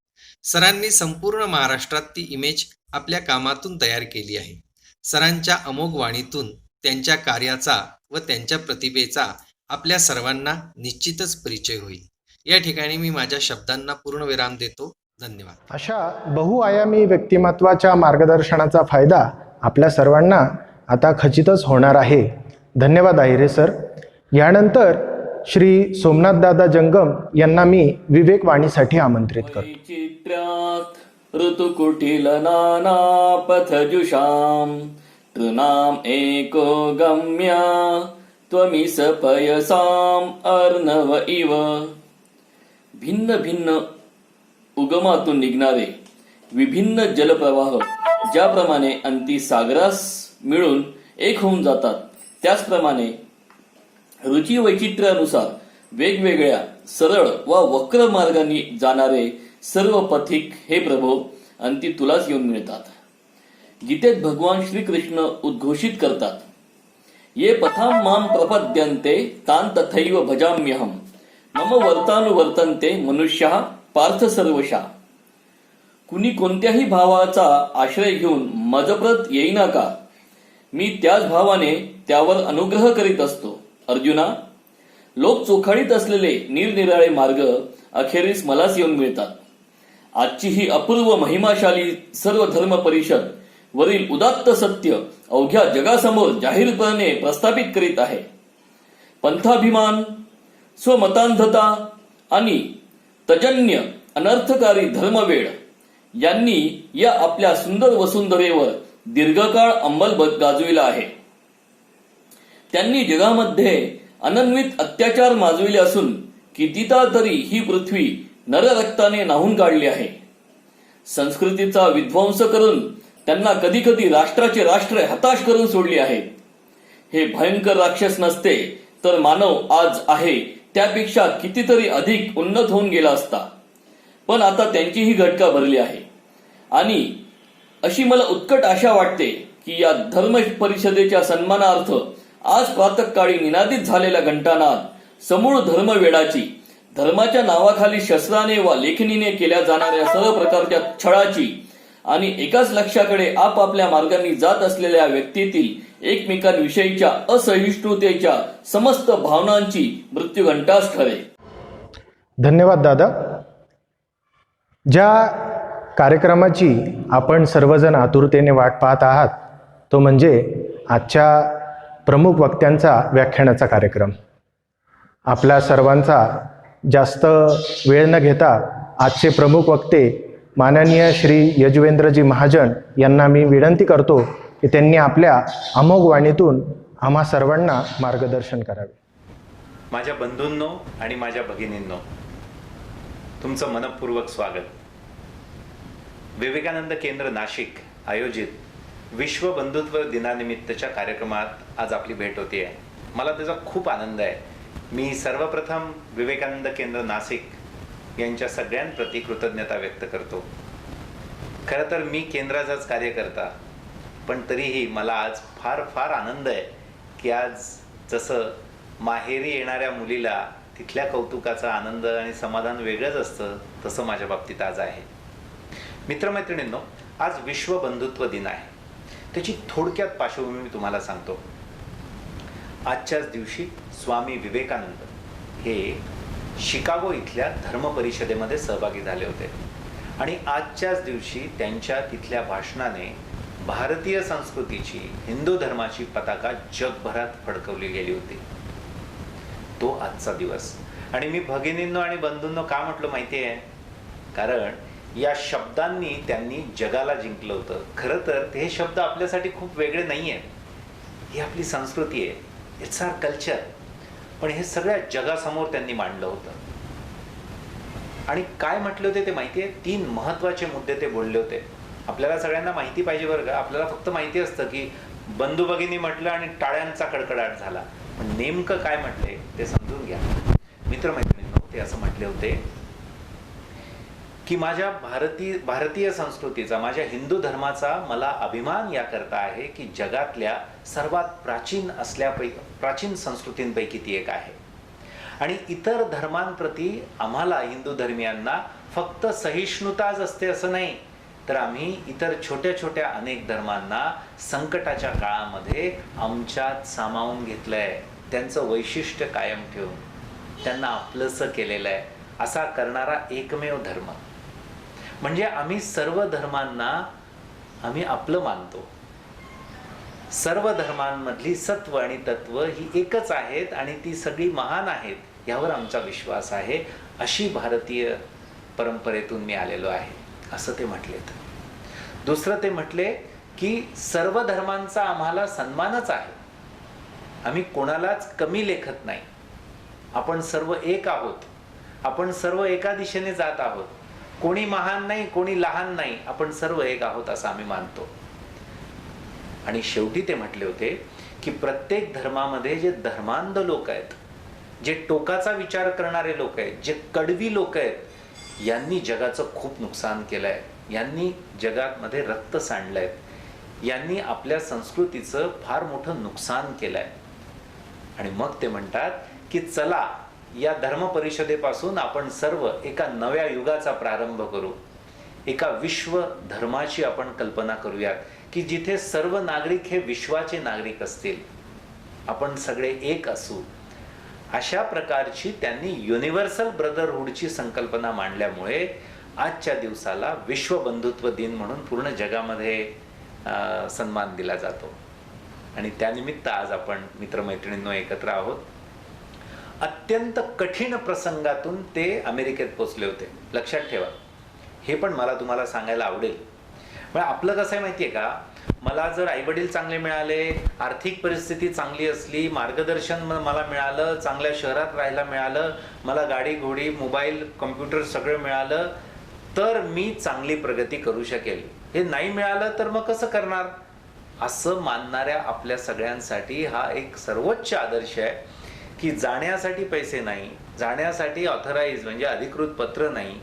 सरांनी संपूर्ण महाराष्ट्रात ती इमेज आपल्या कामातून तयार केली आहे. सरांच्या अमोघ वाणीतून त्यांच्या कार्याचा व त्यांच्या प्रतिभेचा आपल्या सर्वांना निश्चितच परिचय होईल. या ठिकाणी मी माझ्या शब्दांना पूर्णविराम देतो. धन्यवाद. अशा बहुआयामी व्यक्तिमत्वाच्या मार्गदर्शनाचा फायदा आपल्या सर्वांना आता खचितच होणार आहे. धन्यवाद आहिरे सर. यानंतर श्री सोमनाथदादा जंगम यांना मी विवेकवाणीसाठी आमंत्रित करतो. चित्रात ऋतुकुटिल नाना पथजुषाम तृणाम एको गम्या त्वमिस पयसाम अर्णव इव. भिन्न भिन्न उगमातून निघणारे विभिन्न जलप्रवाह ज्याप्रमाणे अंती सागरास मिळून एक होऊन जातात, त्याचप्रमाणे रुची वैचित्र्यानुसार वेगवेगळ्या सरळ व वक्र मार्गाने जाणारे सर्व पथिक हे प्रभो अंती तुलाच येऊन मिळतात. गीतेत भगवान श्रीकृष्ण उद्घोषित करतात, ये पथाम माम प्रपद्यन्ते तान तथैव भजाम्यहम मम वर्तानुवर्तन्ते मनुष्याः पार्थ सर्वशा. कुणी कोणत्याही भावाचा आश्रय घेऊन मजप्रत येईना का, मी त्याच भावाने त्यावर अनुग्रह करीत असतो. अर्जुना, लोक चोखाळीत असलेले निरनिराळे मार्ग अखेरीस मलाच येऊन मिळतात. आजची ही अपूर्व महिमाशाली सर्व धर्म परिषद वरील उदात्त सत्य अवघ्या जगासमोर जाहीरपणे प्रस्थापित करीत आहे. पंथाभिमान, स्वमतांधता आणि तजन्य अनर्थकारी धर्मवेड यांनी या आपल्या सुंदर वसुंधरेवर दीर्घकाळ अंमल गाजविला आहे. त्यांनी जगामध्ये अनन्वित अत्याचार माजविले असून कितीदा तरी ही पृथ्वी नररक्ताने न्हाऊन काढली आहे. संस्कृतीचा विध्वंस करून त्यांना कधी कधी राष्ट्राचे राष्ट्र हताश करून सोडली आहे. हे भयंकर राक्षस नसते तर मानव आज आहे त्यापेक्षा कितीतरी अधिक उन्नत होऊन गेला असता. पण आता त्यांचीही घटका भरली आहे आणि अशी मला उत्कट आशा वाटते की या धर्म परिषदेच्या सन्मानार्थ आज प्रातःकाळी निनादित झालेला घंटानाद समूळ धर्मवेडाची, धर्माच्या नावाखाली शस्त्राने वा लेखणीने केल्या जाणाऱ्या सर्व प्रकारच्या छळाची आणि एकाच लक्ष्याकडे आपापल्या मार्गांनी जात असलेल्या व्यक्तीतील एकमेकांविषयीच्या असहिष्णुतेच्या समस्त भावनांची मृत्यूघंटाच ठरेल. धन्यवाद दादा. ज्या कार्यक्रमाची आपण सर्वजण आतुरतेने वाट पाहत आहात तो म्हणजे आजच्या प्रमुख वक्त्यांचा व्याख्यानाचा कार्यक्रम. आपल्या सर्वांचा जास्त वेळ न घेता आजचे प्रमुख वक्ते माननीय श्री यजुवेंद्रजी महाजन यांना मी विनंती करतो की त्यांनी आपल्या अमोघ वाणीतून आम्हा सर्वांना मार्गदर्शन करावे. माझ्या बंधूंनो आणि माझ्या भगिनींनो, तुमचं मनपूर्वक स्वागत. विवेकानंद केंद्र नाशिक आयोजित विश्व बंधुत्व दिनानिमित्तच्या कार्यक्रमात आज आपली भेट होती आहे. मला त्याचा खूप आनंद आहे. मी सर्वप्रथम विवेकानंद केंद्र नाशिक यांच्या सगळ्यांप्रती कृतज्ञता व्यक्त करतो. खरं तर मी केंद्राचाच कार्यकर्ता, पण तरीही मला आज फार फार आनंद आहे की आज जसं माहेरी येणाऱ्या मुलीला तिथल्या कौतुकाचा आनंद आणि समाधान वेगळंच असतं, तसं माझ्या बाबतीत आज आहे. मित्रमैत्रिणींनो, आज विश्व बंधुत्व दिन आहे. त्याची थोडक्यात पार्श्वभूमी मी तुम्हाला सांगतो. आजच्याच दिवशी स्वामी विवेकानंद हे शिकागो इथल्या धर्म परिषदेमध्ये सहभागी झाले होते आणि आजच्याच दिवशी त्यांच्या तिथल्या भाषणाने भारतीय संस्कृतीची, हिंदू धर्माची पताका जगभरात फडकवली गेली होती. तो आजचा दिवस. आणि मी भगिनींनो आणि बंधूंनो का म्हटलं माहिती आहे? कारण या शब्दांनी त्यांनी जगाला जिंकलं होतं. खरं तर हे शब्द आपल्यासाठी खूप वेगळे नाही आहेत. ही आपली संस्कृती आहे, इट्स आवर कल्चर. पण हे सगळ्या जगासमोर त्यांनी मांडलं होतं. आणि काय म्हटले होते ते माहिती आहे? 3 महत्त्वाचे मुद्दे ते बोलले होते. आपल्याला सगळ्यांना माहिती पाहिजे बरं का. आपल्याला फक्त माहिती असतं की बंधू भगिनी म्हटलं आणि टाळ्यांचा कडकडाट झाला. पण नेमकं काय म्हटले ते समजून घ्या. मित्रमैत्रिणींनो, ते असं म्हटले होते की माझ्या भारतीय संस्कृतीचा, माझ्या हिंदू धर्माचा मला अभिमान याकरता आहे की जगातल्या सर्वात प्राचीन संस्कृतींपैकी ती एक आहे. आणि इतर धर्मांप्रती आम्हाला हिंदू धर्मियांना फक्त सहिष्णुताच असते असं नाही, तर आम्ही इतर छोट्या छोट्या अनेक धर्मांना संकटाच्या काळामध्ये आमच्यात सामावून घेतलंय, त्यांचं वैशिष्ट्य कायम ठेवून त्यांना आपलंसं केलेलं आहे, असा करणारा एकमेव धर्म. म्हणजे आम्ही सर्व धर्मांना आम्ही आपलं मानतो. सर्व धर्मांमधली सत्व आणि तत्व ही एकच आहेत आणि ती सगळी महान आहेत यावर आमचा विश्वास आहे, अशी भारतीय परंपरेतून मी आलेलो आहे, असं ते म्हटलेत. दुसरं ते म्हटले की सर्व धर्मांचा आम्हाला सन्मानच आहे, आम्ही कोणालाच कमी लेखत नाही, आपण सर्व एक आहोत, आपण सर्व एका दिशेने जात आहोत, कोणी महान नाही, कोणी लहान नाही, आपण सर्व एक आहोत असं आम्ही मानतो. आणि शेवटी ते म्हटले होते की प्रत्येक धर्मामध्ये जे धर्मांध लोक आहेत, जे टोकाचा विचार करणारे लोक आहेत, जे कडवी लोक आहेत, यांनी जगाचं खूप नुकसान केलंय, यांनी जगामध्ये रक्त सांडलंय, यांनी आपल्या संस्कृतीचं फार मोठं नुकसान केलंय. आणि मग ते म्हणतात की चला या धर्म परिषदेपासून आपण सर्व एका नव्या युगाचा प्रारंभ करू, एका विश्व धर्माची आपण कल्पना करूयात की जिथे सर्व नागरिक हे विश्वाचे नागरिक असतील, आपण सगळे एक असू. अशा प्रकारची त्यांनी युनिव्हर्सल ब्रदरहूडची संकल्पना मांडल्यामुळे आजच्या दिवसाला विश्व बंधुत्व दिन म्हणून पूर्ण जगामध्ये सन्मान दिला जातो. आणि त्यानिमित्त आज आपण मित्रमैत्रिणींनो एकत्र आहोत. अत्यंत कठीण प्रसंगातून ते अमेरिकेत पोचले होते, लक्षात ठेवा. हे पण मला तुम्हाला सांगायला आवडेल. पण आपलं कसं आहे माहिती आहे का, मला जर आईवडील चांगले मिळाले, आर्थिक परिस्थिती चांगली असली, मार्गदर्शन मला मिळालं, चांगल्या शहरात राहायला मिळालं, मला गाडी घोडी मोबाईल कम्प्युटर सगळं मिळालं, तर मी चांगली प्रगती करू शकेल. हे नाही मिळालं तर मग कसं करणार, असं मानणाऱ्या आपल्या सगळ्यांसाठी हा एक सर्वोच्च आदर्श आहे की जाण्यासाठी पैसे नाही, जाण्यासाठी ऑथराईज म्हणजे अधिकृत पत्र नाही,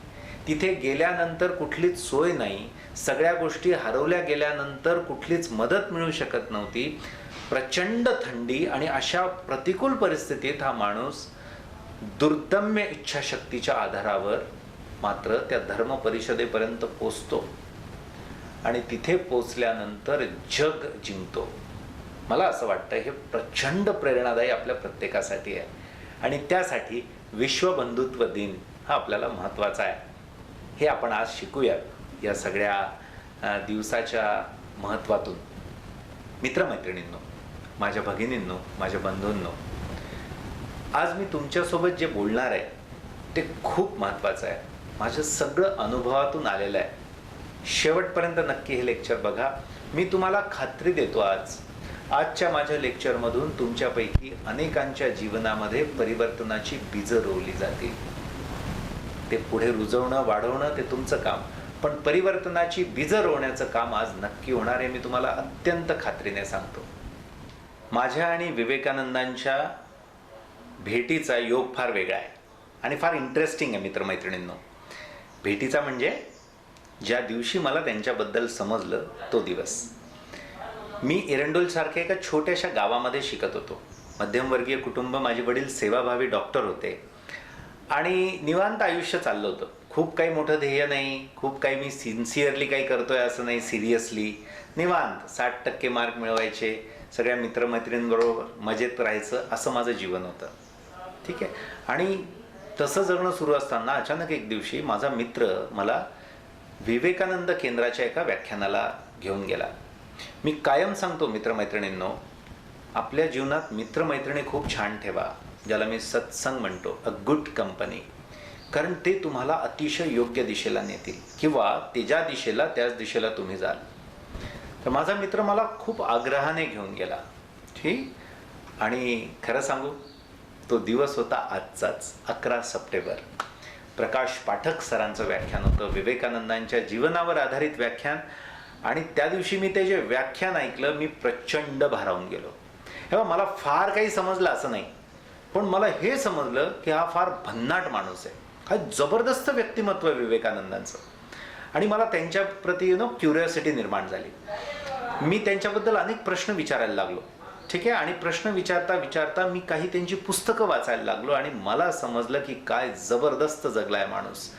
तिथे गेल्यानंतर कुठलीच सोय नाही, सगळ्या गोष्टी हरवल्या गेल्यानंतर कुठलीच मदत मिळू शकत नव्हती, प्रचंड थंडी आणि अशा प्रतिकूल परिस्थितीत हा माणूस दुर्दम्य इच्छाशक्तीच्या आधारावर मात्र त्या धर्म परिषदेपर्यंत पोचतो आणि तिथे पोचल्यानंतर जग जिंकतो. मला असं वाटतं हे प्रचंड प्रेरणादायी आपल्या प्रत्येकासाठी आहे आणि त्यासाठी विश्व बंधुत्व दिन हा आपल्याला महत्त्वाचा आहे. हे आपण आज शिकूयात या सगळ्या दिवसाच्या महत्त्वातून. मित्रमैत्रिणींनो, माझ्या भगिनींनो, माझ्या बंधूंनो, आज मी तुमच्यासोबत जे बोलणार आहे ते खूप महत्त्वाचं आहे. माझं सगळं अनुभवातून आलेलं आहे. शेवटपर्यंत नक्की हे लेक्चर बघा. मी तुम्हाला खात्री देतो आजच्या माझ्या लेक्चरमधून तुमच्यापैकी अनेकांच्या जीवनामध्ये परिवर्तनाची बीजं रोवली जातील. ते पुढे रुजवणं वाढवणं ते तुमचं काम, पण परिवर्तनाची बीजं रोवण्याचं काम आज नक्की होणार आहे, मी तुम्हाला अत्यंत खात्रीने सांगतो. माझ्या आणि विवेकानंदांच्या भेटीचा योग फार वेगळा आहे आणि फार इंटरेस्टिंग आहे मित्रमैत्रिणींनो. भेटीचा म्हणजे ज्या दिवशी मला त्यांच्याबद्दल समजलं तो दिवस. मी एरंडोलसारख्या एका छोट्याशा गावामध्ये शिकत होतो. मध्यमवर्गीय कुटुंब, माझे वडील सेवाभावी डॉक्टर होते आणि निवांत आयुष्य चाललं होतं. खूप काही मोठं ध्येय नाही, खूप काही मी सिन्सिअरली काही करतोय असं नाही, सिरियसली निवांत 60% मार्क मिळवायचे, सगळ्या मित्रमैत्रिणींबरोबर मजेत राहायचं, असं माझं जीवन होतं. ठीक आहे. आणि तसं जगणं सुरू असताना अचानक एक दिवशी माझा मित्र मला विवेकानंद केंद्राच्या एका व्याख्यानाला घेऊन गेला. मी कायम सांगतो मित्रमैत्रिणींनो, आपल्या जीवनात मित्रमैत्रिणी खूप छान ठेवा, ज्याला मी सत्संग म्हणतो, अ गुड कंपनी. कारण ते तुम्हाला अतिशय योग्य दिशेला नेतील किंवा ते ज्या दिशेला त्याच दिशेला तुम्ही जाल. तर माझा मित्र मला खूप आग्रहाने घेऊन गेला. ठीक. आणि खरं सांगू, तो दिवस होता आजचाच 11 सप्टेंबर. प्रकाश पाठक सरांचं व्याख्यान होतं, विवेकानंदांच्या जीवनावर आधारित व्याख्यान. आणि त्या दिवशी मी ते जे व्याख्यान ऐकलं, मी प्रचंड भारावून गेलो. हे बघा, मला फार काही समजलं असं नाही, पण मला हे समजलं की हा फार भन्नाट माणूस आहे. हा जबरदस्त व्यक्तिमत्व आहे विवेकानंदांचं. आणि मला त्यांच्या प्रती क्युरिओसिटी निर्माण झाली. मी त्यांच्याबद्दल अनेक प्रश्न विचारायला लागलो. ठीक आहे. आणि प्रश्न विचारता विचारता मी काही त्यांची पुस्तकं वाचायला लागलो आणि मला समजलं की काय जबरदस्त जगलाय माणूस.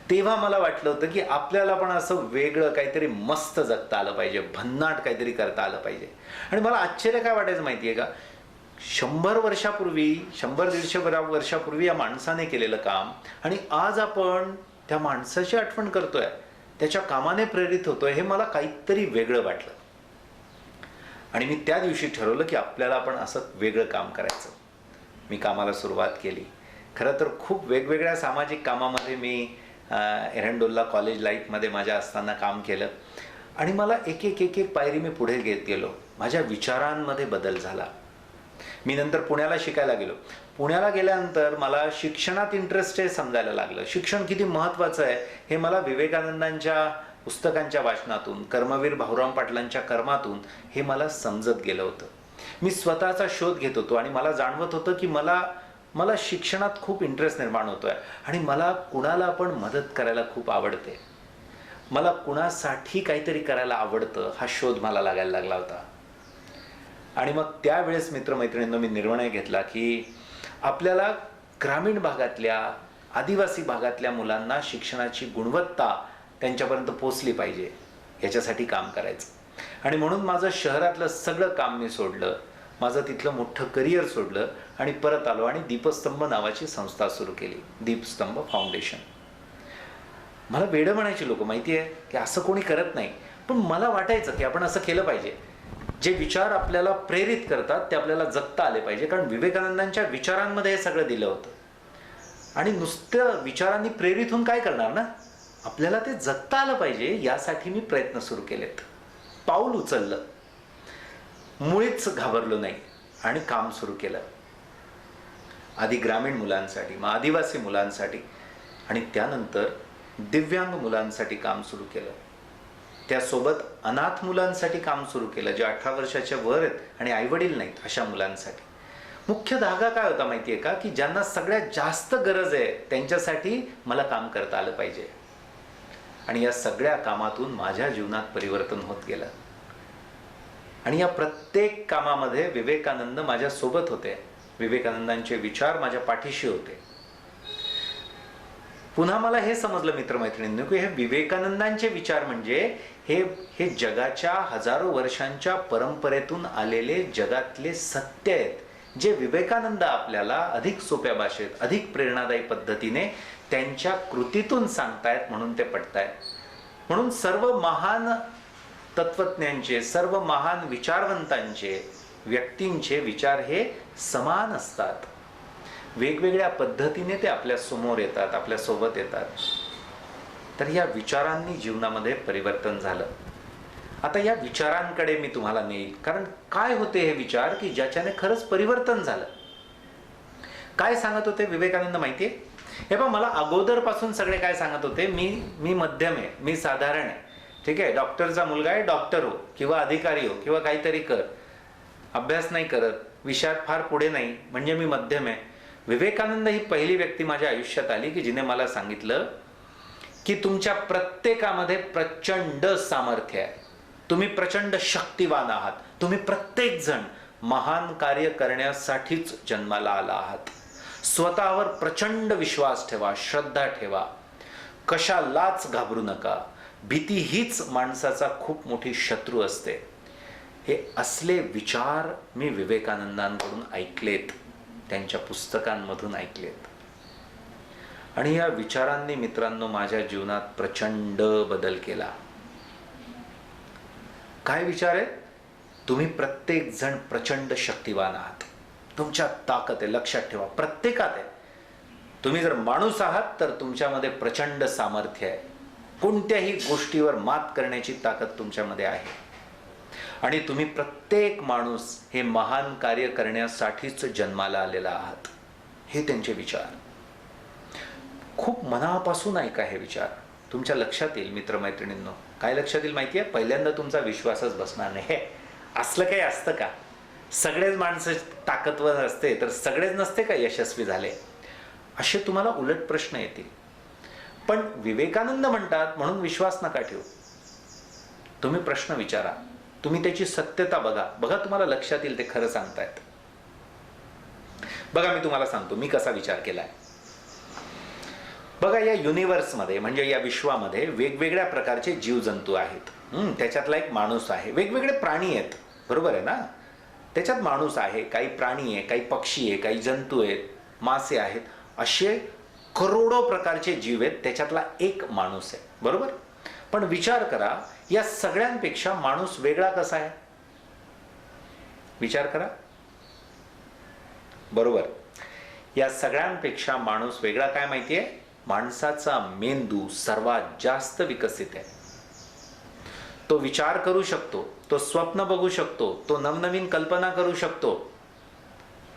तेव्हा मला वाटलं होतं की आपल्याला पण असं वेगळं काहीतरी मस्त जगता आलं पाहिजे, भन्नाट काहीतरी करता आलं पाहिजे. आणि मला आश्चर्य काय वाटायचं माहिती आहे का, 100 वर्षापूर्वी 100-150 वर्षापूर्वी या माणसाने केलेलं काम आणि आज आपण त्या माणसाची आठवण करतोय, त्याच्या कामाने प्रेरित होतोय, हे मला काहीतरी वेगळं वाटलं. आणि मी त्या दिवशी ठरवलं की आपल्याला पण असं वेगळं काम करायचं. मी कामाला सुरुवात केली. खरं तर खूप वेगवेगळ्या सामाजिक कामामध्ये मी एरंडोलला कॉलेज लाईफमध्ये माझ्या असताना काम केलं. आणि मला एक एक पायरी मी पुढे घेत गेलो. माझ्या विचारांमध्ये बदल झाला. मी नंतर पुण्याला शिकायला गेलो. पुण्याला गेल्यानंतर मला शिक्षणात इंटरेस्ट आहे समजायला लागलं. शिक्षण किती महत्त्वाचं आहे हे मला विवेकानंदांच्या पुस्तकांच्या वाचनातून, कर्मवीर भाऊराव पाटलांच्या कर्मातून हे मला समजत गेलं होतं. मी स्वतःचा शोध घेत होतो आणि मला जाणवत होतं की मला शिक्षणात खूप इंटरेस्ट निर्माण होतोय आणि मला कुणाला पण मदत करायला खूप आवडते. मला कुणासाठी काहीतरी करायला आवडतं हा शोध मला लागायला लागला होता. आणि मग त्यावेळेस मित्रमैत्रिणींनो मी निर्णय घेतला की आपल्याला ग्रामीण भागातल्या, आदिवासी भागातल्या मुलांना शिक्षणाची गुणवत्ता त्यांच्यापर्यंत पोचली पाहिजे, याच्यासाठी काम करायचं. आणि म्हणून माझं शहरातलं सगळं काम मी सोडलं, माझं तिथलं मोठं करिअर सोडलं आणि परत आलो आणि दीपस्तंभ नावाची संस्था सुरू केली, दीपस्तंभ फाउंडेशन. मला वेडं म्हणायची लोक, माहिती आहे की असं कोणी करत नाही, पण मला वाटायचं की आपण असं केलं पाहिजे. जे विचार आपल्याला प्रेरित करतात ते आपल्याला जगता आले पाहिजे, कारण विवेकानंदांच्या विचारांमध्ये हे सगळं दिलं होतं. आणि नुसत्या विचारांनी प्रेरित होऊन काय करणार ना, आपल्याला ते जगता आलं पाहिजे, यासाठी मी प्रयत्न सुरू केलेत. पाऊल उचललं, मुळीच घाबरलो नाही आणि काम सुरू केलं. आधी ग्रामीण मुलांसाठी, मग आदिवासी मुलांसाठी आणि त्यानंतर दिव्यांग मुलांसाठी काम सुरू केलं. त्यासोबत अनाथ मुलांसाठी काम सुरू केलं, जे 18 वर्षाच्या वर आहेत आणि आईवडील नाहीत अशा मुलांसाठी. मुख्य धागा काय होता माहिती आहे का, की ज्यांना सगळ्यात जास्त गरज आहे त्यांच्यासाठी मला काम करता आलं पाहिजे. आणि या सगळ्या कामातून माझ्या जीवनात परिवर्तन होत गेलं. आणि या प्रत्येक कामामध्ये विवेकानंद माझ्या सोबत होते. विवेकानंदांचे विचार माझ्या पाठीशी होते. पुन्हा मला हे समजलं मित्रमैत्रिणींनी की हे विवेकानंदांचे विचार म्हणजे हे जगाच्या हजारो वर्षांच्या परंपरेतून आलेले जगातले सत्य आहेत, जे विवेकानंद आपल्याला अधिक सोप्या भाषेत, अधिक प्रेरणादायी पद्धतीने त्यांच्या कृतीतून सांगतायत, म्हणून ते पटतायत. म्हणून सर्व महान तत्वज्ञांचे, सर्व महान विचारवंतांचे, व्यक्तींचे विचार हे समान असतात. वेगवेगळ्या पद्धतीने ते आपल्या समोर येतात, आपल्या सोबत येतात. तर या विचारांनी जीवनामध्ये परिवर्तन झालं. आता या विचारांकडे मी तुम्हाला नेईल, कारण काय होते हे विचार की ज्याच्याने खरंच परिवर्तन झालं. काय सांगत होते विवेकानंद माहितीये? हे पहा, मला अगोदरपासून सगळे काय सांगत होते, मी मध्यम आहे, मी साधारण आहे, ठीक आहे, डॉक्टरचा मुलगा आहे, डॉक्टर हो किंवा अधिकारी हो किंवा काहीतरी कर, अभ्यास नाही करत, विषयात फार पुढे नाही, म्हणजे मी मध्यम आहे. विवेकानंद ही पहिली व्यक्ती माझ्या आयुष्यात आली की जिने मला सांगितलं की तुमच्या प्रत्येकामध्ये प्रचंड सामर्थ्य आहे, तुम्ही प्रचंड शक्तिवान आहात, तुम्ही प्रत्येक जण महान कार्य करण्यासाठीच जन्माला आला आहात. स्वतःवर प्रचंड विश्वास ठेवा, श्रद्धा ठेवा, कशालाच घाबरू नका. भीती हीच माणसाचा खूप मोठी शत्रू असते. हे असले विचार मी विवेकानंदांकडून ऐकलेत, त्यांच्या पुस्तकांमधून ऐकलेत. आणि या विचारांनी मित्रांनो माझ्या जीवनात प्रचंड बदल केला. काय विचार आहेत? तुम्ही प्रत्येक जण प्रचंड शक्तिवान आहात, तुमच्यात ताकद आहे, लक्षात ठेवा, प्रत्येकात आहे. तुम्ही जर माणूस आहात तर तुमच्यामध्ये प्रचंड सामर्थ्य आहे, कोणत्याही गोष्टीवर मात करण्याची ताकद तुमच्यामध्ये आहे. आणि तुम्ही प्रत्येक माणूस हे महान कार्य करण्यासाठीच जन्माला आलेला आहात. हे त्यांचे विचार. खूप मनापासून ऐका हे विचार, तुमच्या लक्षात येईल मित्रमैत्रिणींनो. काय लक्षात येईल माहिती आहे? पहिल्यांदा तुमचा विश्वासच बसणार नाही. हे असलं काही असतं का? सगळेच माणसं ताकदवर असते तर सगळेच नसते का यशस्वी झाले? असे तुम्हाला उलट प्रश्न येतील. पण विवेकानंद म्हणतात म्हणून विश्वास नका ठेवू. तुम्ही प्रश्न विचारा, तुम्ही त्याची सत्यता बघा, तुम्हाला लक्षात येईल ते खरं सांगतायत. बघा, मी तुम्हाला सांगतो मी कसा विचार केलाय. बघा, या युनिव्हर्समध्ये म्हणजे या विश्वामध्ये वेगवेगळ्या प्रकारचे जीवजंतू आहेत. त्याच्यातला एक माणूस आहे. वेगवेगळे प्राणी आहेत, बरोबर आहे ना? त्याच्यात माणूस आहे, काही प्राणी आहे, काही पक्षी आहे, काही जंतू आहेत, मासे आहेत, असे करोडो प्रकारचे जीव आहेत. त्याच्यातला एक माणूस आहे, बरोबर? पण विचार करा, या सगळ्यांपेक्षा माणूस वेगळा कसा आहे? विचार करा. बरोबर, या सगळ्यांपेक्षा माणूस वेगळा काय माहितीये? माणसाचा मेंदू सर्वात जास्त विकसित आहे. तो विचार करू शकतो, तो स्वप्न बघू शकतो, तो नवनवीन कल्पना करू शकतो.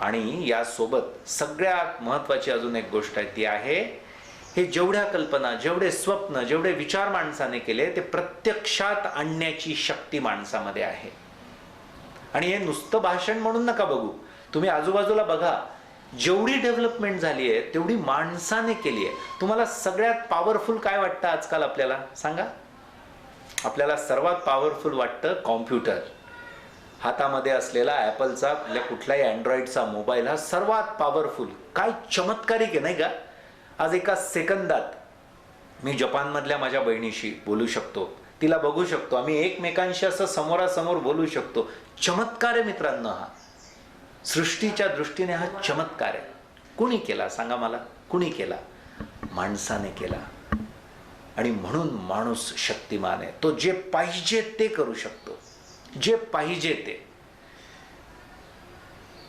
आणि यासोबत सगळ्यात महत्वाची अजून एक गोष्ट आहे, ती आहे हे जेवढ्या कल्पना, जेवढे स्वप्न, जेवढे विचार माणसाने केले ते प्रत्यक्षात आणण्याची शक्ती माणसामध्ये आहे. आणि हे नुसतं भाषण म्हणून नका बघू, तुम्ही आजूबाजूला बघा, जेवढी डेव्हलपमेंट झाली आहे तेवढी माणसाने केली आहे. तुम्हाला सगळ्यात पॉवरफुल काय वाटतं आजकाल? आपल्याला सांगा. आपल्याला सर्वात पॉवरफुल वाटतं कॉम्प्युटर. हातामध्ये असलेला ॲपलचा कुठलाही अँड्रॉइडचा मोबाईल हा सर्वात पॉवरफुल. काय चमत्कारिक आहे नाही का? आज एका सेकंदात मी जपानमधल्या माझ्या बहिणीशी बोलू शकतो, तिला बघू शकतो, आम्ही एकमेकांशी असं समोरासमोर बोलू शकतो. चमत्कार आहे मित्रांनो हा. सृष्टीच्या दृष्टीने हा चमत्कार आहे. कुणी केला सांगा मला? कुणी केला? माणसाने केला. आणि म्हणून माणूस शक्तिमान आहे. तो जे पाहिजे ते करू शकतो, जे पाहिजे ते.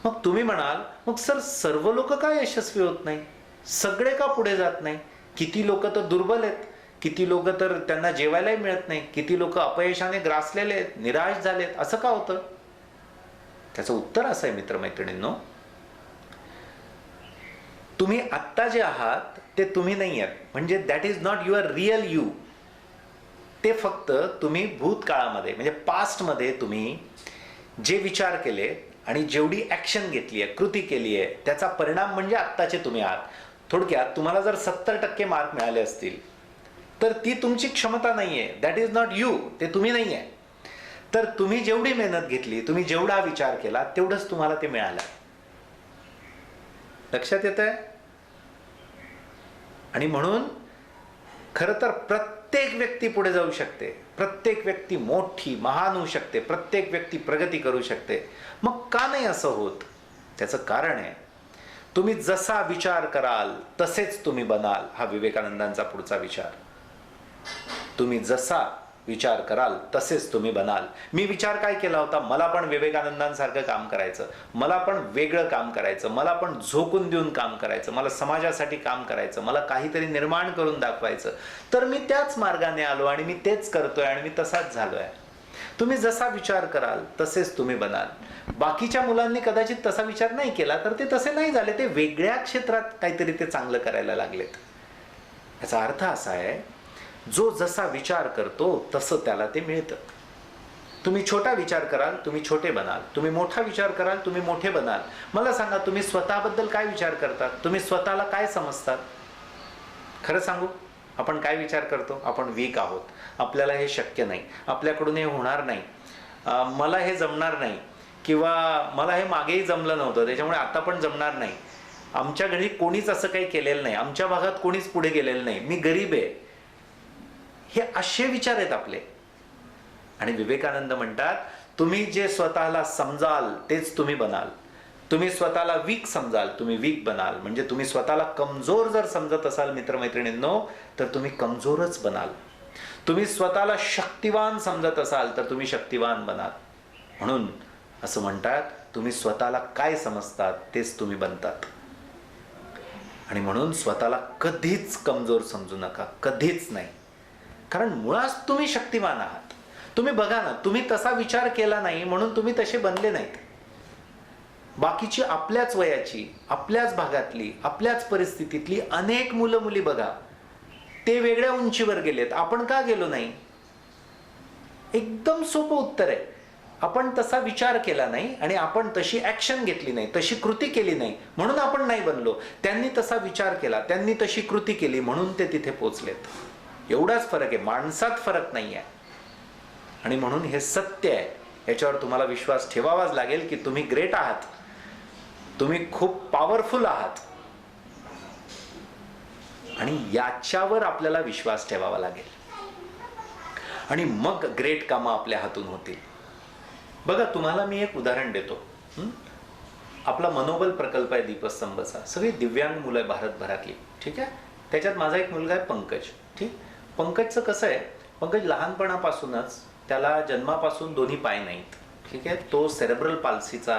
मग तुम्ही म्हणाल, मग सर सर्व लोक का यशस्वी होत नाही? सगळे का पुढे जात नाही? किती लोक तर दुर्बल आहेत, किती लोक तर त्यांना जेवायलाही मिळत नाही, किती लोक अपयशाने ग्रासलेले आहेत, निराश झालेत. असं का होतं? त्याचं उत्तर असं आहे मित्रमैत्रिणींनो, तुम्ही आत्ता जे आहात ते तुम्ही नाही आहात. म्हणजे that is not your real you. ते फक्त तुम्ही भूतकाळामध्ये म्हणजे पास्टमध्ये तुम्ही जे विचार केले आणि जेवढी ॲक्शन घेतली आहे, कृती केली आहे, त्याचा परिणाम म्हणजे आत्ताचे तुम्ही आहात. थोडक्यात तुम्हाला जर 70% मार्क मिळाले असतील तर ती तुमची क्षमता नाही आहे. That is not you. ते तुम्ही नाही आहे. तर तुम्ही जेवढी मेहनत घेतली, तुम्ही जेवढा विचार केला, तेवढंच तुम्हाला ते मिळालं. लक्षात येतंय? आणि म्हणून खरं तर प्रत्येक व्यक्ती पुढे जाऊ शकते, प्रत्येक व्यक्ती मोठी महान होऊ शकते, प्रत्येक व्यक्ती प्रगती करू शकते. मग का नाही असं होत? त्याचं कारण आहे, तुम्ही जसा विचार कराल तसेच तुम्ही बनाल. हा विवेकानंदांचा पुढचा विचार. तुम्ही जसा विचार कराल तसेच तुम्ही बनाल. मी विचार काय केला होता? मला पण विवेकानंदांसारखं काम करायचं, मला पण वेगळं काम करायचं, मला पण झोकून देऊन काम करायचं, मला समाजासाठी काम करायचं, मला काहीतरी निर्माण करून दाखवायचं. तर मी त्याच मार्गाने आलो आणि मी तेच करतोय आणि मी तसाच झालोय. तुम्ही जसा विचार कराल तसेच तुम्ही बनाल. बाकीच्या मुलांनी कदाचित तसा विचार नाही केला तर ते तसे नाही झाले, ते वेगळ्या क्षेत्रात काहीतरी ते चांगलं करायला लागलेत. याचा अर्थ असा आहे, जो जसा विचार करतो तसं त्याला ते मिळतं. तुम्ही छोटा विचार कराल, तुम्ही छोटे बनाल. तुम्ही मोठा विचार कराल, तुम्ही मोठे बनाल. मला सांगा, तुम्ही स्वतःबद्दल काय विचार करतात? तुम्ही स्वतःला काय समजतात? खरं सांगू, आपण काय विचार करतो? आपण वीक आहोत, आपल्याला हे शक्य नाही, आपल्याकडून हे होणार नाही, मला हे जमणार नाही, किंवा मला हे मागेही जमलं नव्हतं त्याच्यामुळे आता पण जमणार नाही, आमच्या घरी कोणीच असं काही केलेलं नाही, आमच्या भागात कोणीच पुढे गेलेलं नाही, मी गरीब आहे. हे असे विचार आहेत आपले. आणि विवेकानंद म्हणतात, तुम्ही जे स्वतःला समजाल तेच तुम्ही बनाल. तुम्ही स्वतःला वीक समजाल, तुम्ही वीक बनाल. म्हणजे तुम्ही स्वतःला कमजोर जर समजत असाल मित्रमैत्रिणींनो, तर तुम्ही कमजोरच बनाल. तुम्ही स्वतःला शक्तिवान समजत असाल तर तुम्ही शक्तिवान बनाल. म्हणून असं म्हणतात, तुम्ही स्वतःला काय समजतात तेच तुम्ही बनतात. आणि म्हणून स्वतःला कधीच कमजोर समजू नका, कधीच नाही. कारण मुळात तुम्ही शक्तिमान आहात. तुम्ही बघा ना, तुम्ही तसा विचार केला नाही म्हणून तुम्ही तसे बनले नाहीत. बाकीची आपल्याच वयाची, आपल्याच भागातली, आपल्याच परिस्थितीतली अनेक मुलं मुली बघा, ते वेगळ्या उंचीवर गेलेत. आपण का गेलो नाही? एकदम सोपं उत्तर आहे. आपण तसा विचार केला नाही आणि आपण तशी ऍक्शन घेतली नाही, तशी कृती केली नाही, म्हणून आपण नाही बनलो. त्यांनी तसा विचार केला, त्यांनी तशी कृती केली, म्हणून ते तिथे पोचलेत. एवढाच फरक आहे, माणसात फरक नाही आहे. आणि म्हणून हे सत्य आहे, याच्यावर तुम्हाला विश्वास ठेवावाच लागेल की तुम्ही ग्रेट आहात, तुम्ही खूप पॉवरफुल आहात, आणि याच्यावर आपल्याला विश्वास ठेवावा लागेल. आणि मग ग्रेट कामं आपल्या हातून होतील. बघा, तुम्हाला मी एक उदाहरण देतो. आपला मनोबल प्रकल्प आहे दीपस्तंभचा, सगळी दिव्यांग मुलं आहे भारतभरातली, ठीक आहे. त्याच्यात माझा एक मुलगा आहे पंकज. ठीक, पंकजचं कसं आहे, पंकज लहानपणापासूनच, त्याला जन्मापासून दोन्ही पाय नाहीत. ठीक आहे, तो सेरेब्रल पाल्सीचा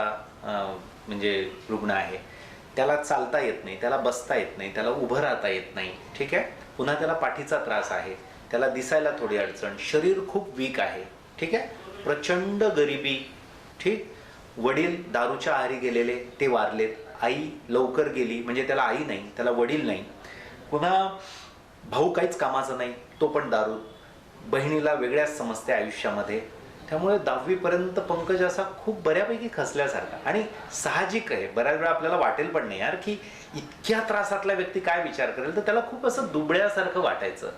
म्हणजे रुग्ण आहे. त्याला चालता येत नाही, त्याला बसता येत नाही, त्याला उभं राहता येत नाही. ठीक आहे, पुन्हा त्याला पाठीचा त्रास आहे, त्याला दिसायला थोडी अडचण, शरीर खूप वीक आहे. ठीक आहे, प्रचंड गरिबी. ठीक, वडील दारूच्या आहारी गेलेले, ते वारलेत. आई लवकर गेली, म्हणजे त्याला आई नाही, त्याला वडील नाही. पुन्हा भाऊ काहीच कामाचा नाही, तो पण दारू. बहिणीला वेगळ्याच समजते आयुष्यामध्ये. त्यामुळे 10वी पर्यंत पंकज असा खूप बऱ्यापैकी खचल्यासारखा. आणि साहजिक आहे, बऱ्याच वेळा आपल्याला वाटेल पण नाही यार की इतक्या त्रासातला व्यक्ती काय विचार करेल, तर त्याला खूप असं दुबळ्यासारखं वाटायचं,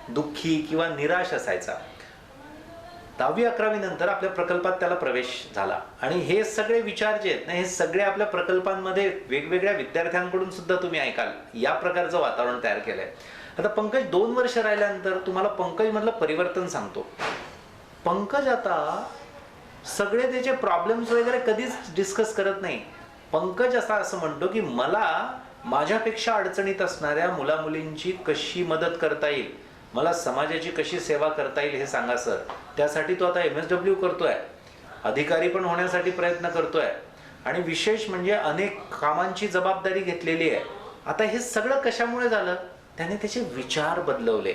दुःखी किंवा निराश असायचा. 10वी 11वी नंतर आपल्या प्रकल्पात त्याला प्रवेश झाला. आणि हे सगळे विचार जे आहेत ना, हे सगळे आपल्या प्रकल्पांमध्ये वेगवेगळ्या विद्यार्थ्यांकडून सुद्धा तुम्ही ऐकाल, या प्रकारचं वातावरण तयार केलंय. आता पंकज 2 वर्ष राहिल्यानंतर तुम्हाला पंकज मधलं परिवर्तन सांगतो. पंकज आता सगळे त्याचे प्रॉब्लेम्स वगैरे कधीच डिस्कस करत नाही. पंकज असं म्हणतो की मला माझ्यापेक्षा अडचणीत असणाऱ्या मुलामुलींची कशी मदत करता येईल, मला समाजाची कशी सेवा करता येईल हे सांगा सर. त्यासाठी तो आता MSW करतोय, अधिकारी पण होण्यासाठी प्रयत्न करतोय, आणि विशेष म्हणजे अनेक कामांची जबाबदारी घेतलेली आहे. आता हे सगळं कशामुळे झालं, त्याने त्याचे विचार बदलवले,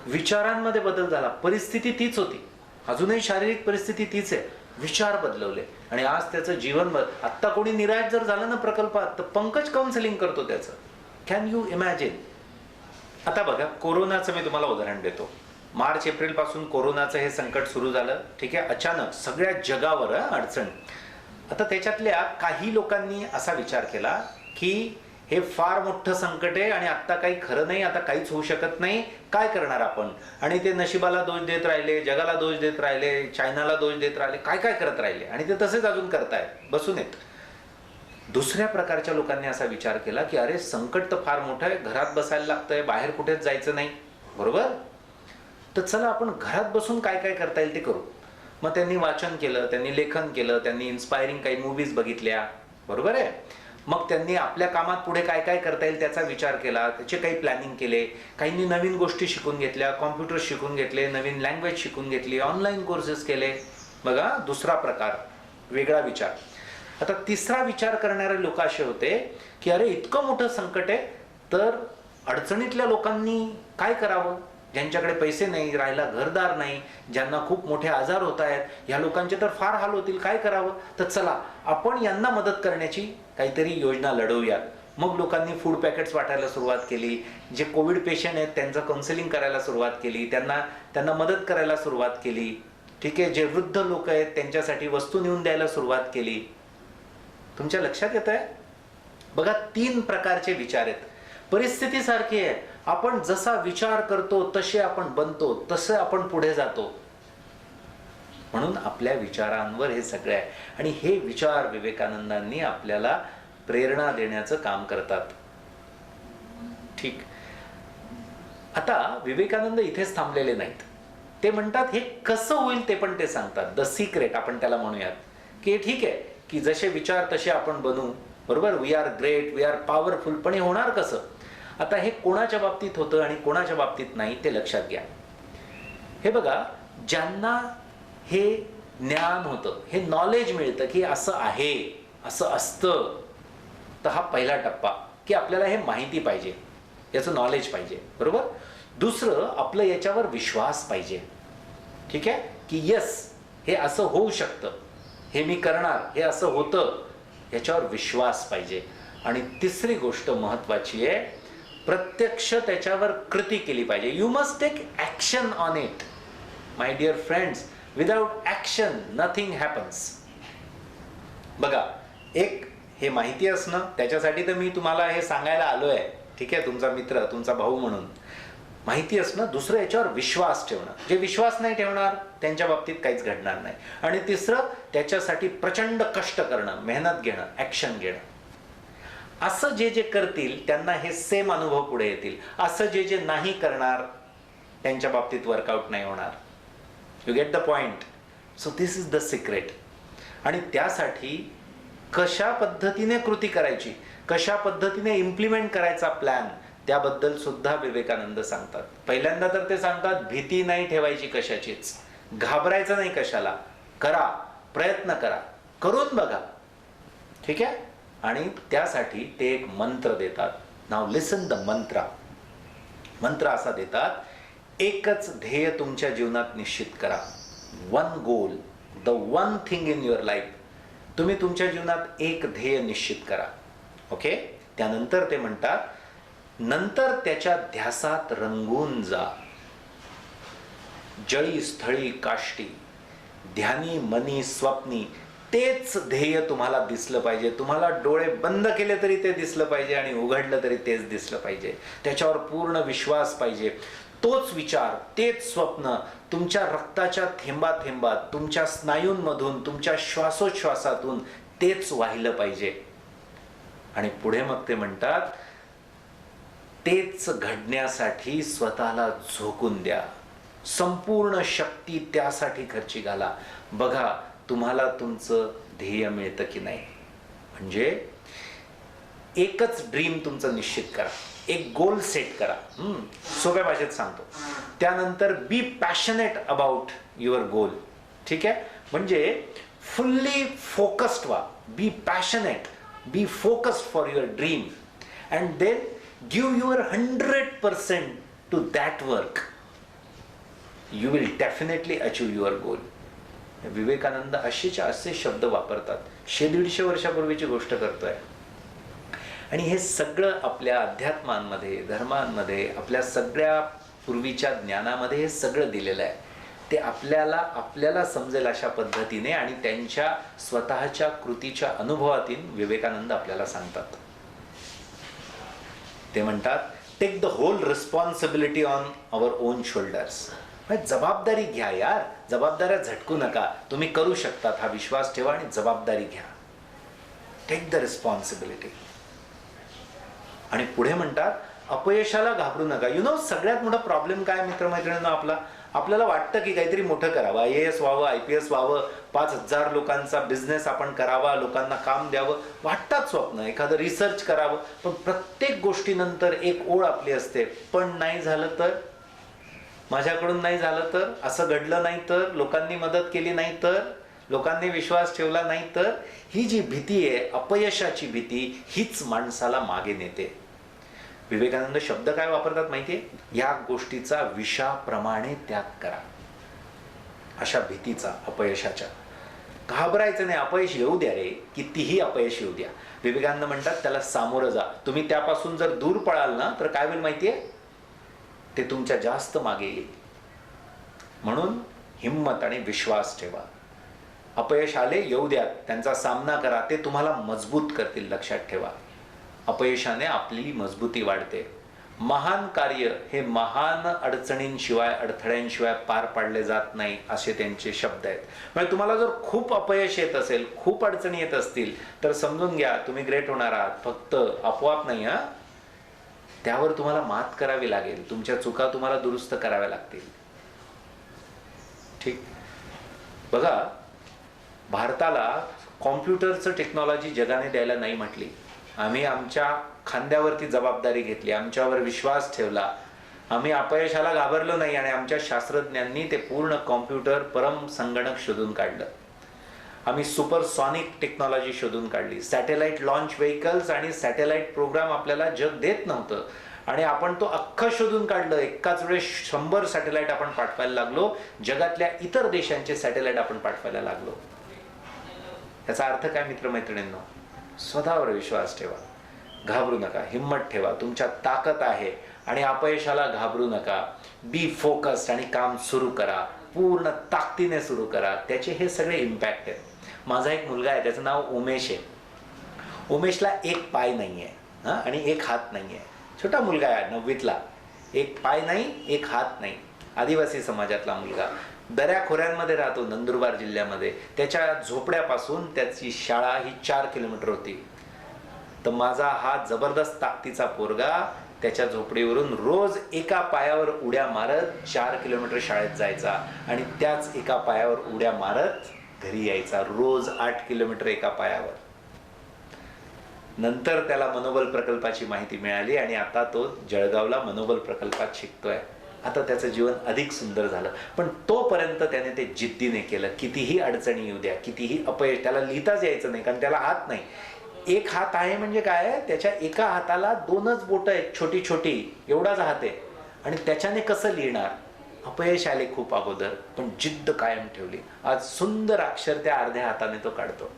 विचारांमध्ये बदल झाला. परिस्थिती तीच होती, अजूनही शारीरिक परिस्थिती तीच आहे, विचार बदलवले, आणि आज त्याचं जीवन आत्ता कोणी निराश जर झालं ना प्रकल्पात, तर पंकज काउन्सिलिंग करतो त्याचं. Can you imagine? आता बघा, कोरोनाचं मी तुम्हाला उदाहरण देतो. मार्च एप्रिल पासून कोरोनाचं हे संकट सुरू झालं. ठीक आहे, अचानक सगळ्या जगावर अडचण. आता त्याच्यातल्या काही लोकांनी असा विचार केला की हे फार मोठं संकट आहे आणि आत्ता काही खरं नाही, आता काहीच होऊ शकत नाही, काय करणार आपण. आणि ते नशिबाला दोष देत राहिले, जगाला दोष देत राहिले, चायनाला दोष देत राहिले, काय काय करत राहिले, आणि ते तसेच अजून करतायत, बसून येत. दुसऱ्या प्रकारच्या लोकांनी असा विचार केला की अरे संकट तर फार मोठं आहे, घरात बसायला लागतंय, बाहेर कुठेच जायचं नाही, बरोबर, तर चला आपण घरात बसून काय काय करता येईल ते करू. मग त्यांनी वाचन केलं, त्यांनी लेखन केलं, त्यांनी इन्स्पायरिंग काही मूवीज बघितल्या, बरोबर आहे. मग त्यांनी आपल्या कामात पुढे काय काय करता येईल त्याचा विचार केला, त्याचे काही प्लॅनिंग केले. काहींनी नवीन गोष्टी शिकून घेतल्या, कॉम्प्युटर शिकून घेतले, नवीन लँग्वेज शिकून घेतली, ऑनलाईन कोर्सेस केले. बघा, दुसरा प्रकार, वेगळा विचार. आता तिसरा विचार करणारे लोक असे होते की अरे इतकं मोठं संकट आहे, तर अडचणीतल्या लोकांनी काय करावं, ज्यांच्याकडे पैसे नाही, राहायला घरदार नाही, ज्यांना खूप मोठे आजार होत आहेत, ह्या लोकांचे तर फार हाल होतील, काय करावं. तर चला आपण यांना मदत करण्याची काहीतरी योजना लढवूयात. मग लोकांनी फूड पॅकेट्स वाटायला सुरुवात केली, जे कोविड पेशंट आहेत त्यांचं काउन्सिलिंग करायला सुरुवात केली, त्यांना मदत करायला सुरुवात केली. ठीक आहे, जे वृद्ध लोक आहेत त्यांच्यासाठी वस्तू नेऊन द्यायला सुरुवात केली. तुमच्या लक्षात येत आहे? बघा, 3 प्रकारचे विचार आहेत. परिस्थिती सारखी आहे, आपण जसा विचार करतो तसे आपण बनतो, तसं आपण पुढे जातो. म्हणून आपल्या विचारांवर हे सगळं आहे. आणि हे विचार विवेकानंदांनी आपल्याला प्रेरणा देण्याचं काम करतात. ठीक, आता विवेकानंद इथेच थांबलेले नाहीत. ते म्हणतात हे कसं होईल ते पण ते सांगतात. द सिक्रेट आपण त्याला म्हणूयात की ठीक आहे की जसे विचार तसे आपण बनू, बरोबर, we are great, we are powerful, पण हे होणार कसं. आता हे कोणाच्या बाबतीत होतं आणि कोणाच्या बाबतीत नाही ते लक्षात घ्या. हे बघा, ज्यांना हे ज्ञान होतं, हे नॉलेज मिळतं की असं आहे, असं असतं, तर हा पहिला टप्पा की आपल्याला हे माहिती पाहिजे, याचं नॉलेज पाहिजे, बरोबर. दुसरं, आपलं याच्यावर विश्वास पाहिजे. ठीक आहे, की यस हे असं होऊ शकतं, हे मी करणार, हे असं होतं, याच्यावर विश्वास पाहिजे. आणि तिसरी गोष्ट महत्वाची आहे, प्रत्यक्ष त्याच्यावर कृती केली पाहिजे. You must take action on it. My dear friends, without action nothing happens. बघा, एक हे माहिती असणं, त्याच्यासाठी तर मी तुम्हाला हे सांगायला आलोय, ठीक आहे, तुमचा मित्र, तुमचा भाऊ म्हणून. माहिती असणं, दुसरं याच्यावर विश्वास ठेवणं. जे विश्वास नाही ठेवणार त्यांच्या बाबतीत काहीच घडणार नाही. आणि तिसरं, त्याच्यासाठी प्रचंड कष्ट करणं, मेहनत घेणं, ॲक्शन घेणं. असं जे जे करतील त्यांना हे सेम अनुभव पुढे येतील. असं जे जे नाही करणार त्यांच्या बाबतीत वर्कआउट नाही होणार. You get the point. So this is the secret. आणि त्यासाठी कशा पद्धतीने कृती करायची, कशा पद्धतीने इम्प्लिमेंट करायचा प्लॅन, त्याबद्दल सुद्धा विवेकानंद सांगतात. पहिल्यांदा तर ते सांगतात, भीती नाही ठेवायची कशाचीच, घाबरायचं नाही कशाला, करा, प्रयत्न करा, करून बघा, ठीक आहे. आणि त्यासाठी ते एक मंत्र देतात. नाव लिसन द मंत्र. मंत्र असा देतात, एकच ध्येय तुमच्या जीवनात निश्चित करा. One goal, the one thing in your life. तुम्ही तुमच्या जीवनात एक ध्येय निश्चित करा. ओके. त्यानंतर ते म्हणतात, नंतर त्याच्या ध्यासात रंगून जा. जळी स्थळी काष्टी, ध्यानी मनी स्वप्नी, तेच ध्येय तुम्हाला दिसलं पाहिजे. तुम्हाला डोळे बंद केले तरी ते दिसलं पाहिजे आणि उघडलं तरी तेच दिसलं पाहिजे. त्याच्यावर पूर्ण विश्वास पाहिजे. तोच विचार, तेच स्वप्न तुमच्या रक्ताच्या थेंबाथेंबात, तुमच्या स्नायूंमधून, तुमच्या श्वासोच्छ्वासातून तेच वाहिलं पाहिजे. आणि पुढे मग ते म्हणतात, तेच घडण्यासाठी स्वतःला झोकून द्या. संपूर्ण शक्ती त्यासाठी खर्ची घाला. बघा तुम्हाला तुमचं ध्येय मिळतं की नाही. म्हणजे एकच ड्रीम तुमचं निश्चित करा, एक गोल सेट करा. सोप्या भाषेत सांगतो. त्यानंतर be passionate about your goal. ठीक आहे. म्हणजे फुल्ली फोकस्ड व्हा. Be passionate, be focused for your dream and then give your 100% to that work. You will definitely achieve your goal. Vivekananda असेच्या असे शब्द वापरतात. 150 वर्षापूर्वीची गोष्ट करतोय. आणि हे सगळं आपल्या अध्यात्मांमध्ये, धर्मांमध्ये, आपल्या सगळ्या पूर्वीच्या ज्ञानामध्ये हे सगळं दिलेलं आहे. ते आपल्याला समजेल अशा पद्धतीने आणि त्यांच्या स्वतःच्या कृतीच्या अनुभवातून विवेकानंद आपल्याला सांगतात. ते म्हणतात, take the whole responsibility on our own shoulders. जबाबदारी घ्या यार, जबाबदाऱ्या झटकू नका. तुम्ही करू शकतात हा विश्वास ठेवा आणि जबाबदारी घ्या. Take the responsibility. आणि पुढे म्हणतात, अपयशाला घाबरू नका. सगळ्यात मोठा प्रॉब्लेम काय मित्रमैत्रिणींनो, आपल्याला वाटतं की काहीतरी मोठं करावं, IAS व्हावं, IPS व्हावं, 5,000 लोकांचा बिझनेस आपण करावा, लोकांना काम द्यावं, वाटतात स्वप्न, एखादं रिसर्च करावं. पण प्रत्येक गोष्टीनंतर एक ओळ आपली असते, पण नाही झालं तर, माझ्याकडून नाही झालं तर, असं घडलं नाही तर, लोकांनी मदत केली नाही तर, लोकांनी विश्वास ठेवला नाही तर. ही जी भीती आहे, अपयशाची भीती, हीच माणसाला मागे नेते. विवेकानंद शब्द काय वापरतात माहितीये? या गोष्टीचा विषाप्रमाणे त्याग करा. अशा भीतीचा, अपयशाच्या. घाबरायचं नाही. अपयश येऊ द्या रे, कितीही अपयश येऊ द्या. विवेकानंद म्हणतात, त्याला सामोरं जा. तुम्ही त्यापासून जर दूर पळाल ना, तर काय होईल माहितीये? ते तुमच्या जास्त मागे येईल. म्हणून हिम्मत आणि विश्वास ठेवा. अपयश आले, येऊ द्या, त्यांचा सामना करा. ते तुम्हाला मजबूत करतील, लक्षात ठेवा. अपयशाने आपली मजबूती वाढते. महान कार्य हे महान अडचणींशिवाय, अडथळ्यांशिवाय पार पाडले जात नाही, असे त्यांचे शब्द आहेत. म्हणजे तुम्हाला जर खूप अपयश येत असेल, खूप अडचणी येत असतील, तर समजून घ्या तुम्ही ग्रेट होणार आहात. फक्त आपोआप नाही, त्यावर तुम्हाला मात करावी लागेल. तुमच्या चुका तुम्हाला दुरुस्त कराव्या लागतील. ठीक. बघा, भारताला कॉम्प्युटरचं टेक्नॉलॉजी जगाने द्यायला नाही म्हटली. आम्ही आमच्या खांद्यावरती जबाबदारी घेतली, आमच्यावर विश्वास ठेवला, आम्ही अपयशाला घाबरलो नाही आणि आमच्या शास्त्रज्ञांनी ते पूर्ण कॉम्प्युटर, परम संगणक शोधून काढलं. आम्ही सुपरसॉनिक टेक्नॉलॉजी शोधून काढली. सॅटेलाइट लॉन्च व्हेकल्स आणि सॅटेलाइट प्रोग्राम आपल्याला जग देत नव्हतं आणि आपण तो अख्खा शोधून काढलं. एकाच वेळेस 100 सॅटेलाइट आपण पाठवायला लागलो. जगातल्या इतर देशांचे सॅटेलाइट आपण पाठवायला लागलो. याचा अर्थ काय मित्रमैत्रिणींनो? स्वतःवर विश्वास ठेवा, घाबरू नका, हिम्मत ठेवा, तुमच्यात ताकद आहे आणि अपयशाला घाबरू नका. बी फोकस्ड आणि काम सुरू करा. पूर्ण ताकदीने सुरू करा. त्याचे हे सगळे इम्पॅक्ट आहेत. माझा एक मुलगा आहे, त्याचं नाव उमेश आहे. उमेशला एक पाय नाही आहे आणि एक हात नाही आहे. छोटा मुलगा आहे, 9वीतला. एक पाय नाही, एक हात नाही. आदिवासी समाजातला मुलगा. दऱ्याखोऱ्यांमध्ये राहतो नंदुरबार जिल्ह्यामध्ये. त्याच्या झोपड्यापासून त्याची शाळा ही 4 किलोमीटर होती. तर माझा हा जबरदस्त ताकदीचा पोरगा त्याच्या झोपडीवरून रोज एका पायावर उड्या मारत 4 किलोमीटर शाळेत जायचा आणि त्याच एका पायावर उड्या मारत घरी यायचा. रोज 8 किलोमीटर एका पायावर. नंतर त्याला मनोबल प्रकल्पाची माहिती मिळाली आणि आता तो जळगावला मनोबल प्रकल्पात शिकतोय. आता त्याचं जीवन अधिक सुंदर झालं. पण तोपर्यंत त्याने ते जिद्दीने केलं. कितीही अडचणी येऊ द्या, कितीही अपयश. त्याला लिहिताच यायचं नाही कारण त्याला हात नाही. एक हात आहे म्हणजे काय, त्याच्या एका हाताला 2च बोटं आहेत, छोटी छोटी, एवढाच हात आहे. आणि त्याच्याने कसं लिहिणार. अपयश आले खूप अगोदर, पण जिद्द कायम ठेवली. आज सुंदर अक्षर त्या अर्ध्या हाताने तो काढतो.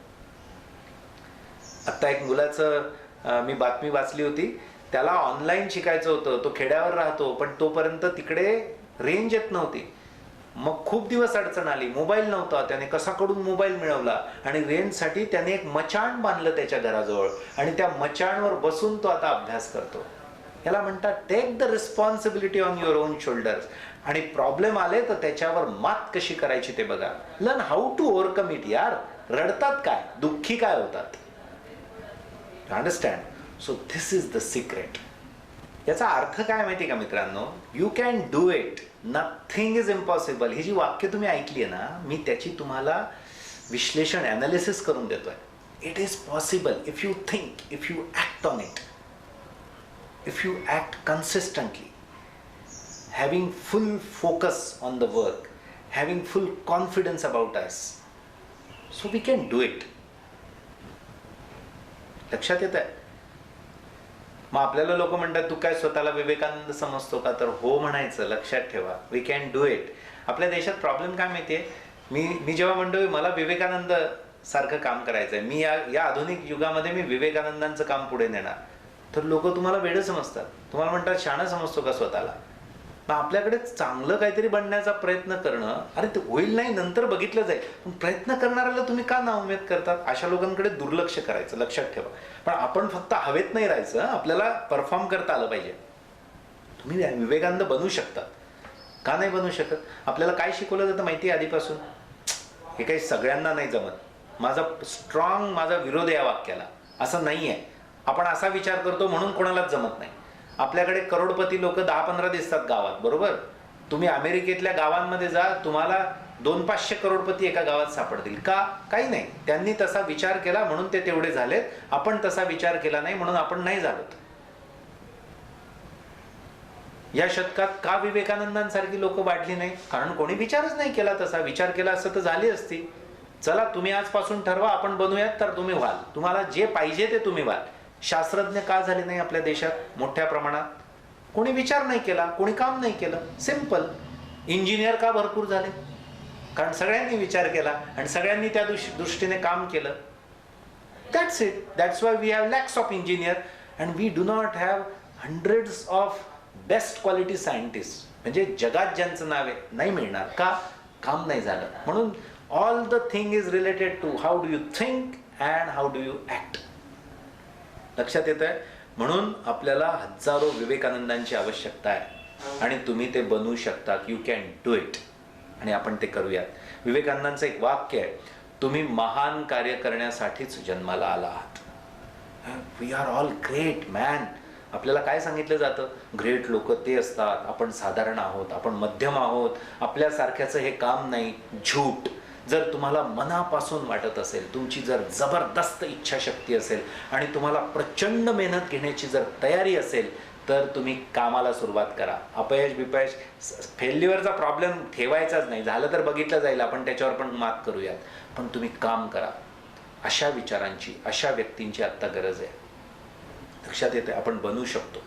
आता एक मुलाचं मी बातमी वाचली होती. त्याला ऑनलाईन शिकायचं होतं. तो खेड्यावर राहतो, पण तोपर्यंत तिकडे रेंज येत नव्हती. मग खूप दिवस अडचण आली. मोबाईल नव्हता. त्याने कसाकडून मोबाईल मिळवला आणि रेंजसाठी त्याने एक मचाण बांधलं त्याच्या घराजवळ आणि त्या मचाणवर बसून तो आता अभ्यास करतो. याला म्हणतात take the responsibility on your own shoulders. आणि प्रॉब्लेम आले तर त्याच्यावर मात कशी करायची ते बघा. Learn how to overcome it. यार, रडतात काय, दुःखी काय होतात. Understand. So this is the secret. याचा अर्थ काय माहिती का मित्रांनो. You can do it. Nothing is impossible. ही जी वाक्य तुम्ही ऐकली आहे ना, मी त्याची तुम्हाला विश्लेषण, अनालिसिस करून देतोय. It is possible if you think, if you act on it, if you act consistently, having full focus on the work, having full confidence about us. So we can do it. लक्षात येत आहे. मग आपल्याला लोक म्हणतात तू काय स्वतःला विवेकानंद समजतो का. तर हो म्हणायचं. लक्षात ठेवा, वी कॅन डू इट. आपल्या देशात प्रॉब्लेम काय माहितीये. मी जेव्हा म्हणतोय मला विवेकानंद सारखं काम करायचंय, मी या आधुनिक युगामध्ये मी विवेकानंदांचं काम पुढे नेणार, तर लोक तुम्हाला वेडं समजतात. तुम्हाला म्हणतात शहाणा समजतो का स्वतःला. मग आपल्याकडे चांगलं काहीतरी बनण्याचा प्रयत्न करणं, अरे ते होईल नाही नंतर बघितलं जाईल, पण प्रयत्न करणाऱ्याला तुम्ही का नाउमेद करतात. अशा लोकांकडे दुर्लक्ष करायचं. लक्षात ठेवा. पण आपण फक्त हवेत नाही राहायचं. आपल्याला परफॉर्म करता आलं पाहिजे. तुम्ही विवेकानंद बनू शकता. का नाही बनू शकत. आपल्याला काय शिकवलं जातं माहिती आहे आधीपासून. हे काही सगळ्यांना नाही जमत. माझा विरोध आहे या वाक्याला. असं नाही आहे. आपण असा विचार करतो म्हणून कोणालाच जमत नाही. आपल्याकडे करोडपती लोक 10-15 दिसतात गावात, बरोबर. तुम्ही अमेरिकेतल्या गावांमध्ये जा, तुम्हाला 200-500 करोडपती एका गावात सापडतील. का. काही नाही. त्यांनी तसा विचार केला म्हणून ते तेवढे झालेत. आपण तसा विचार केला नाही म्हणून आपण नाही झालो. या शतकात का विवेकानंदांसारखी लोक वाढली नाही. कारण कोणी विचारच नाही केला. तसा विचार केला असतं तर झाली असती. चला तुम्ही आजपासून ठरवा आपण बनूयात, तर तुम्ही व्हाल. तुम्हाला जे पाहिजे ते तुम्ही व्हाल. शास्त्रज्ञ का झाले नाही आपल्या देशात मोठ्या प्रमाणात. कोणी विचार नाही केला, कोणी काम नाही केलं. सिंपल. इंजिनियर का भरपूर झाले. कारण सगळ्यांनी विचार केला आणि सगळ्यांनी त्या दृष्टीने काम केलं. That's it. That's why we have lakhs of engineer and we do not have hundreds of best quality scientist. म्हणजे जगात ज्यांचं नाव आहे नाही मिळणार. का. काम नाही झालं. म्हणून all the thing is related to how do you think and how do you act. लक्षात येत आहे. म्हणून आपल्याला हजारो विवेकानंदांची आवश्यकता आहे आणि तुम्ही ते बनवू शकता. You can do it. आणि आपण ते करूयात. विवेकानंदांचं एक वाक्य आहे, तुम्ही महान कार्य करण्यासाठीच जन्माला आला आहात. We are all great man. आपल्याला काय सांगितलं जातं. ग्रेट लोक ते असतात, आपण साधारण आहोत, आपण मध्यम आहोत, आपल्यासारख्याचं हे काम नाही. झूट. जर तुम्हाला मनापासून वाटत असेल, तुमची जर जबरदस्त इच्छाशक्ती असेल आणि तुम्हाला प्रचंड मेहनत घेण्याची जर तयारी असेल, तर तुम्ही कामाला सुरुवात करा. अपयश बिपयश फेल्युअरचा प्रॉब्लेम ठेवायचाच नाही. झालं तर बघितलं जाईल, आपण त्याच्यावर पण मात करूयात. पण तुम्ही काम करा. अशा विचारांची, अशा व्यक्तींची आत्ता गरज आहे. लक्षात येते. आपण बनवू शकतो.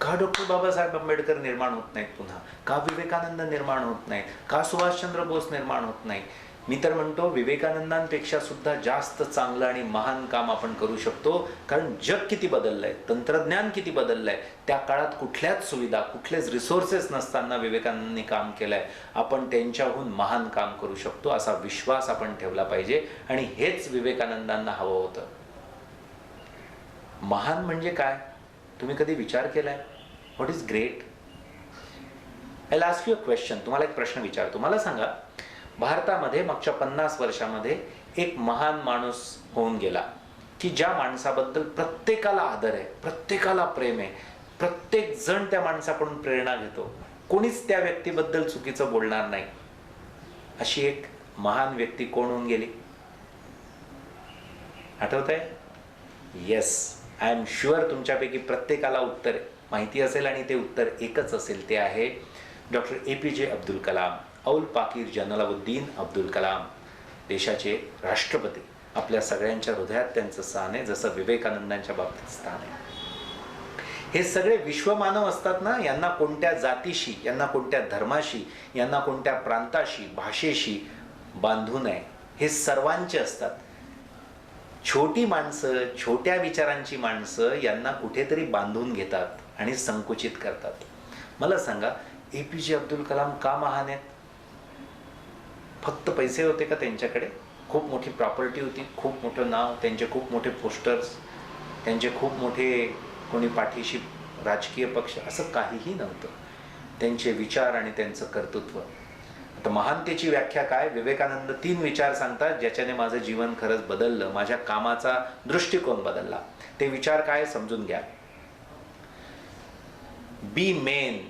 का डॉक्टर बाबासाहेब आंबेडकर निर्माण होत नाहीत पुन्हा. का विवेकानंद निर्माण होत नाहीत. का सुभाषचंद्र बोस निर्माण होत नाही. मी तर म्हणतो विवेकानंदांपेक्षा सुद्धा जास्त चांगलं आणि महान काम आपण करू शकतो, कारण जग किती बदललंय, तंत्रज्ञान किती बदललंय. त्या काळात कुठल्याच सुविधा, कुठलेच रिसोर्सेस नसताना विवेकानंदांनी काम केलंय. आपण त्यांच्याहून महान काम करू शकतो असा विश्वास आपण ठेवला पाहिजे, आणि हेच विवेकानंदांना हवं होतं. महान म्हणजे काय तुम्ही कधी विचार केलाय? What is great? I will ask you a question. तुम्हाला एक प्रश्न विचारतो. मला सांगा, भारतामध्ये मागच्या 50 वर्षामध्ये एक महान माणूस होऊन गेला की ज्या माणसाबद्दल प्रत्येकाला आदर आहे, प्रत्येकाला प्रेम आहे, प्रत्येक जण त्या माणसाकडून प्रेरणा घेतो, कोणीच त्या व्यक्तीबद्दल चुकीचं बोलणार नाही. अशी एक महान व्यक्ती कोण होऊन गेली? आठवत आहे? येस, आय एम शुअर तुमच्यापैकी प्रत्येकाला उत्तर माहिती असेल, आणि ते उत्तर एकच असेल. ते आहे डॉक्टर APJ अब्दुल कलाम, औल पाकीर जलालुद्दीन अब्दुल कलाम, देशाचे राष्ट्रपती. आपल्या सगळ्यांच्या हृदयात त्यांचं स्थान आहे, जसं विवेकानंदांच्या बाबतीत स्थान आहे. हे सगळे विश्वमानव असतात ना, यांना कोणत्या जातीशी, यांना कोणत्या धर्माशी, यांना कोणत्या प्रांताशी, भाषेशी बांधून आहे, हे सर्वांचे असतात. छोटी माणसं, छोट्या विचारांची माणसं यांना कुठेतरी बांधून घेतात आणि संकुचित करतात. मला सांगा, APJ अब्दुल कलाम का महान आहेत? फक्त पैसे होते का त्यांच्याकडे? खूप मोठी प्रॉपर्टी होती, खूप मोठं नाव, त्यांचे खूप मोठे पोस्टर्स, त्यांचे खूप मोठे कोणी पाठीशी राजकीय पक्ष, असं काहीही नव्हतं. त्यांचे विचार आणि त्यांचं कर्तृत्व. आता महानतेची व्याख्या काय? विवेकानंद 3 विचार सांगतात ज्याच्याने माझं जीवन खरंच बदललं, माझ्या कामाचा दृष्टिकोन बदलला. ते विचार काय समजून घ्या. बी मेन,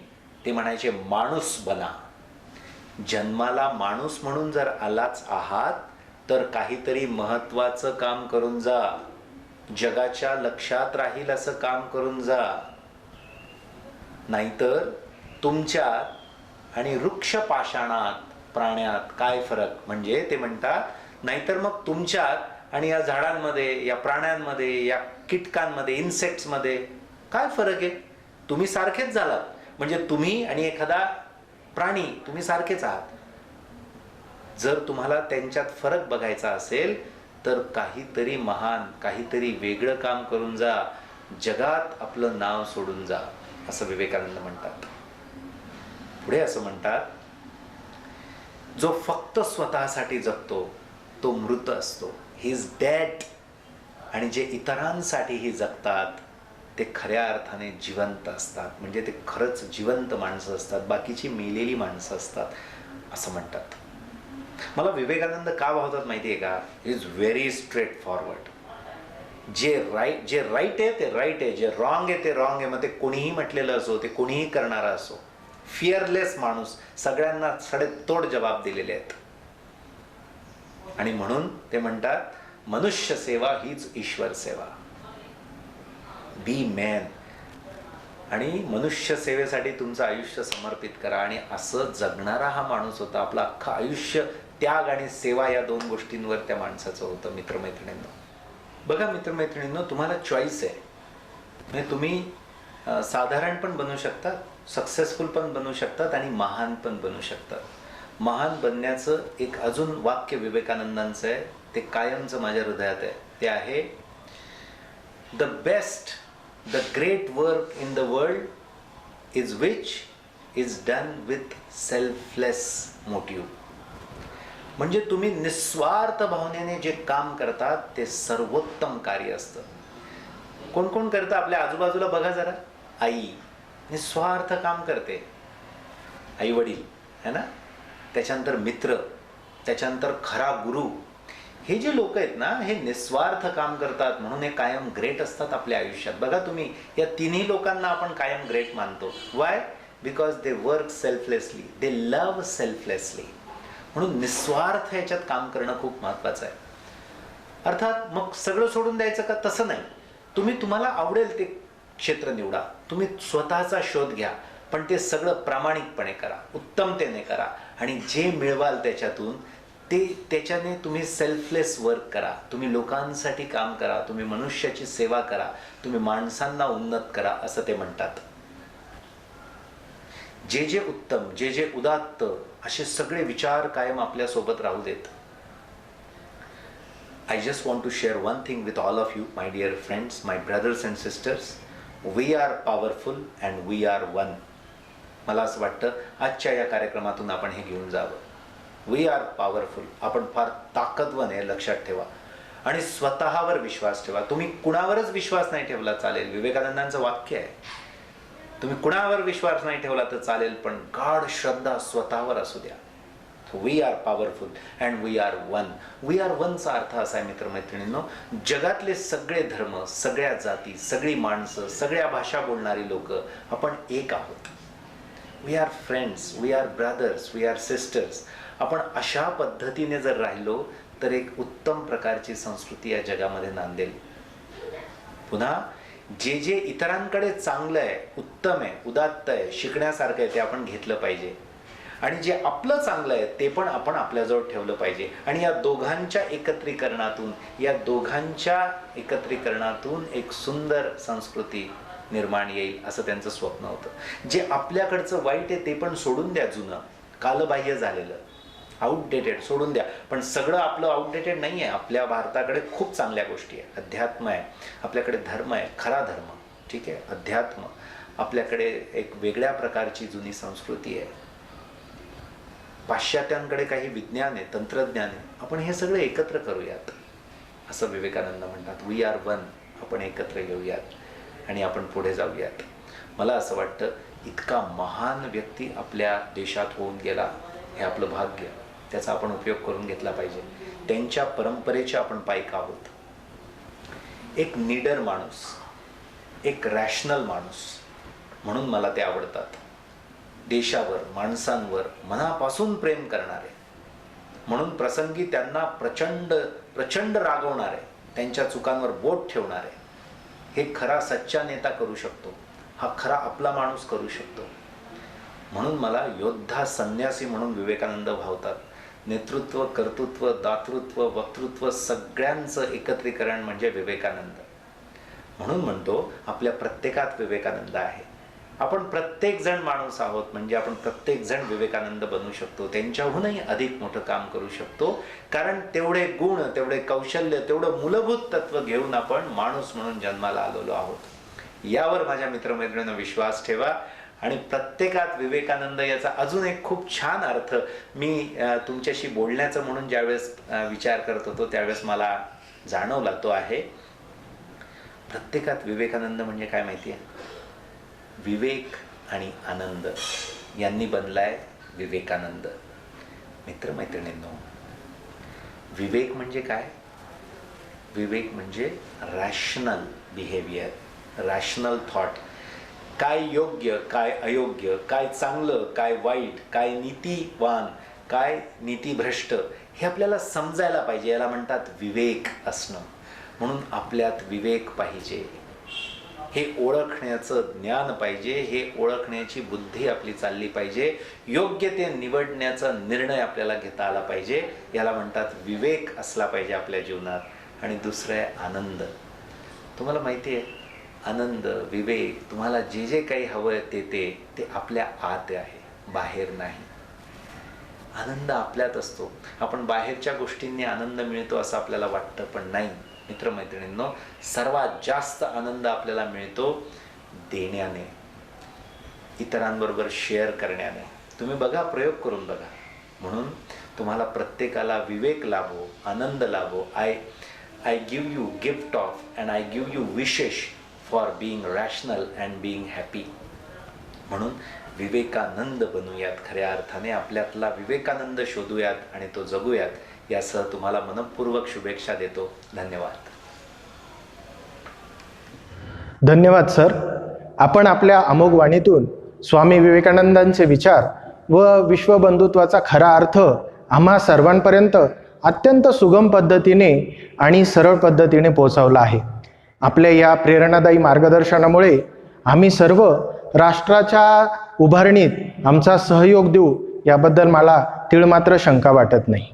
ते म्हणायचे माणूस बना. जन्माला माणूस म्हणून जर आलाच आहात तर काहीतरी महत्वाचं काम करून जा, जगाच्या लक्षात राहील असं काम करून जा. नाहीतर तुमच्यात आणि वृक्ष पाषाणात, प्राण्यात काय फरक? म्हणजे ते म्हणतात, नाहीतर मग तुमच्यात आणि या झाडांमध्ये, या प्राण्यांमध्ये, या कीटकांमध्ये, इन्सेक्ट्समध्ये काय फरक आहे? तुम्ही सारखेच झालात. म्हणजे तुम्ही आणि एखादा प्राणी, तुम्ही सारखेच आहात. जर तुम्हाला त्यांच्यात फरक बघायचा असेल तर काहीतरी महान, काहीतरी वेगळं काम करून जा, जगात आपलं नाव सोडून जा, असं विवेकानंद म्हणतात. पुढे असं म्हणतात, जो फक्त स्वतःसाठी जगतो तो मृत असतो. He is dead. आणि जे इतरांसाठीही जगतात ते खऱ्या अर्थाने जिवंत असतात. म्हणजे ते खरंच जिवंत माणसं असतात, बाकीची मेलेली माणसं असतात, असं म्हणतात. मला विवेकानंद का भावतात माहिती आहे का? Is very straight forward. जे राईट आहे ते राईट आहे, जे रॉंग आहे ते रॉंग आहे. मग ते कोणीही म्हटलेलं असो, ते कोणीही करणारा असो. फिअरलेस माणूस, सगळ्यांना सडेतोड जबाब दिलेले आहेत. आणि म्हणून ते म्हणतात, मनुष्य सेवा हीच ईश्वर सेवा. बी मॅन. आणि मनुष्य सेवेसाठी तुमचं आयुष्य समर्पित करा. आणि असं जगणारा हा माणूस होता. आपलं अख्खं आयुष्य त्याग आणि सेवा या 2 गोष्टींवर त्या माणसाचं होतं. मित्रमैत्रिणींनो, बघा मित्रमैत्रिणींनो, तुम्हाला चॉईस आहे. म्हणजे तुम्ही साधारण पण बनू शकतात, सक्सेसफुल पण बनू शकतात, आणि महान पण बनू शकतात. महान बनण्याचं एक अजून वाक्य विवेकानंदांचं आहे, ते कायमचं माझ्या हृदयात आहे. ते आहे, the best, the great work in the world is which is done with selfless motive. म्हणजे तुम्ही निस्वार्थ भावनेने जे काम करतात ते सर्वोत्तम कार्य असतं. कोण कोण करतं? आपल्या आजूबाजूला बघा जरा. आई निस्वार्थ काम करते, आई वडील है ना, त्याच्यानंतर मित्र, त्याच्यानंतर खरा गुरु. हे जे लोक आहेत ना, हे निस्वार्थ काम करतात म्हणून हे कायम ग्रेट असतात आपल्या आयुष्यात. बघा तुम्ही, या तिन्ही लोकांना आपण कायम ग्रेट मानतो. Y? Because they work selflessly, they love selflessly. म्हणून निस्वार्थ ह्याच्यात काम करणं खूप महत्वाचं आहे. अर्थात मग सगळं सोडून द्यायचं का? तसं नाही. तुम्हाला आवडेल ते क्षेत्र निवडा, तुम्ही स्वतःचा शोध घ्या, पण ते सगळं प्रामाणिकपणे करा, उत्तमतेने करा. आणि जे मिळवाल त्याच्यातून त्याच्याने तुम्ही सेल्फलेस वर्क करा. तुम्ही लोकांसाठी काम करा, तुम्ही मनुष्याची सेवा करा, तुम्ही माणसांना उन्नत करा, असं ते म्हणतात. जे उत्तम, जे उदात्त, असे सगळे विचार कायम आपल्या सोबत राहू देत. I just want to share one thing with all of you, my dear friends, my brothers and sisters. We are powerful and we are one. मला असं वाटतं आजच्या या कार्यक्रमातून आपण हे घेऊन जावं. We are powerful. आपण फार ताकदवान आहे, लक्षात ठेवा. आणि स्वतःवर विश्वास ठेवा. तुम्ही कुणावरच विश्वास नाही ठेवला चालेल. विवेकानंदांचं वाक्य आहे, तुम्ही कुणावर विश्वास नाही ठेवला तर चालेल, पण गाढ श्रद्धा स्वतःवर असू द्या. We are powerful and we are one. We are वनचा अर्थ असा आहे मित्रमैत्रिणींनो, जगातले सगळे धर्म, सगळ्या जाती, सगळी माणसं, सगळ्या भाषा बोलणारी लोक आपण एक आहोत. We are friends, we are brothers, we are sisters. आपण अशा पद्धतीने जर राहिलो तर एक उत्तम प्रकारची संस्कृती या जगामध्ये नांदेल. पुन्हा जे जे इतरांकडे चांगलं आहे, उत्तम आहे, उदात्त आहे, शिकण्यासारखं आहे ते आपण घेतलं पाहिजे. आणि जे आपलं चांगलं आहे ते पण आपण आपल्याजवळ ठेवलं पाहिजे. आणि या दोघांच्या एकत्रीकरणातून एक सुंदर संस्कृती निर्माण येईल असं त्यांचं स्वप्न होतं. जे आपल्याकडचं वाईट आहे ते पण सोडून द्या, जुनं कालबाह्य झालेलं, आउटडेटेड सोडून द्या. पण सगळं आपलं आउटडेटेड नाही आहे. आपल्या भारताकडे खूप चांगल्या गोष्टी आहे. अध्यात्म आहे, आपल्याकडे धर्म आहे, खरा धर्म, ठीक आहे, अध्यात्म. आपल्याकडे एक वेगळ्या प्रकारची जुनी संस्कृती आहे. पाश्चात्यांकडे काही विज्ञान आहे, तंत्रज्ञान आहे. आपण हे सगळं एकत्र करूयात असं विवेकानंद म्हणतात. We are one. आपण एकत्र येऊयात आणि आपण पुढे जाऊयात. मला असं वाटतं इतका महान व्यक्ती आपल्या देशात होऊन गेला, हे आपलं भाग्य. त्याचा आपण उपयोग करून घेतला पाहिजे. त्यांच्या परंपरेचे आपण पाईक आहोत. एक निडर माणूस, एक रॅशनल माणूस म्हणून मला ते आवडतात. देशावर, माणसांवर मनापासून प्रेम करणारे, म्हणून प्रसंगी त्यांना प्रचंड रागवणारे, त्यांच्या चुकांवर बोट ठेवणारे. हे खरा सच्चा नेता करू शकतो. हा खरा आपला माणूस करू शकतो. म्हणून मला योद्धा संन्यासी म्हणून विवेकानंद भावतात. नेतृत्व, कर्तृत्व, दातृत्व, वक्तृत्व सगळ्यांचं एकत्रीकरण म्हणजे विवेकानंद. म्हणून म्हणतो आपल्या प्रत्येकात विवेकानंद आहे. आपण प्रत्येक जण माणूस आहोत, म्हणजे आपण प्रत्येक जण विवेकानंद बनू शकतो. त्यांच्याहूनही अधिक मोठं काम करू शकतो. कारण तेवढे गुण, तेवढे कौशल्य, तेवढं मूलभूत तत्व घेऊन आपण माणूस म्हणून जन्माला आलेलो आहोत. यावर माझ्या मित्रमैत्रिणींनो विश्वास ठेवा. आणि प्रत्येकात विवेकानंद याचा अजून एक खूप छान अर्थ मी तुमच्याशी बोलण्याचं म्हणून ज्यावेळेस विचार करत होतो त्यावेळेस मला जाणवला. तो आहे प्रत्येकात विवेकानंद म्हणजे काय माहिती आहे? विवेक आणि आनंद यांनी बनलाय विवेकानंद. मित्रमैत्रिणींनो, विवेक म्हणजे काय? विवेक म्हणजे रॅशनल बिहेवियर, रॅशनल थॉट. काय योग्य, काय अयोग्य, काय चांगलं, काय वाईट, काय नीतिवान, काय नीतिभ्रष्ट, हे आपल्याला समजायला पाहिजे. याला म्हणतात विवेक असणं. म्हणून आपल्यात विवेक पाहिजे. हे ओळखण्याचं ज्ञान पाहिजे. हे ओळखण्याची बुद्धी आपली चालली पाहिजे. योग्य ते निवडण्याचा निर्णय आपल्याला घेता आला पाहिजे. याला म्हणतात विवेक असला पाहिजे आपल्या जीवनात. आणि दुसरं आहे आनंद. तुम्हाला माहिती आहे, आनंद, विवेक, तुम्हाला जे जे काही हवं आहे ते आपल्या आत आहे, बाहेर नाही. आनंद आपल्यात असतो. आपण बाहेरच्या गोष्टींनी आनंद मिळतो असं आपल्याला वाटतं, पण नाही. मित्रमैत्रिणींनो, सर्वात जास्त आनंद आपल्याला मिळतो देण्याने, इतरांबरोबर शेअर करण्याने. तुम्ही बघा, प्रयोग करून बघा. म्हणून तुम्हाला प्रत्येकाला विवेक लाभो, आनंद लाभो. I give you gift of and I give you wishes for being rational and being happy. म्हणून विवेकानंद बनूयात. खऱ्या अर्थाने आपल्यातला विवेकानंद शोधूयात आणि तो जगूयात. यासह तुम्हाला मनपूर्वक शुभेच्छा देतो. धन्यवाद. धन्यवाद सर. आपण आपल्या अमोघ वाणीतून स्वामी विवेकानंदांचे विचार व विश्वबंधुत्वाचा खरा अर्थ आम्हा सर्वांपर्यंत अत्यंत सुगम पद्धतीने आणि सरळ पद्धतीने पोहोचवला आहे. आपल्या या प्रेरणादायी मार्गदर्शनामुळे आम्ही सर्व राष्ट्राच्या उभारणीत आमचा सहयोग देऊ याबद्दल मला तीळमात्र शंका वाटत नाही.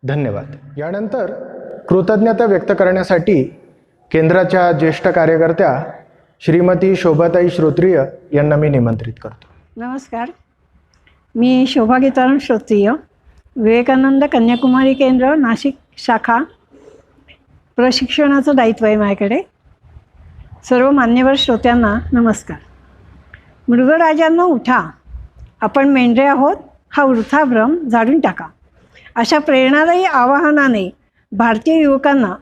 धन्यवाद. यानंतर कृतज्ञता व्यक्त करण्यासाठी केंद्राच्या ज्येष्ठ कार्यकर्त्या श्रीमती शोभाताई श्रोत्रिय यांना मी निमंत्रित करतो. नमस्कार, मी शोभा गीताराम श्रोत्रिय, विवेकानंद कन्याकुमारी केंद्र नाशिक शाखा प्रशिक्षणाचं दायित्व आहे माझ्याकडे. सर्व मान्यवर श्रोत्यांना नमस्कार. मृगराजांनो उठा, आपण मेंढरे आहोत, हा वृथा भ्रम झाडून टाका. अशा प्रेरणादायी आवाहनाने भारतीय युवकांना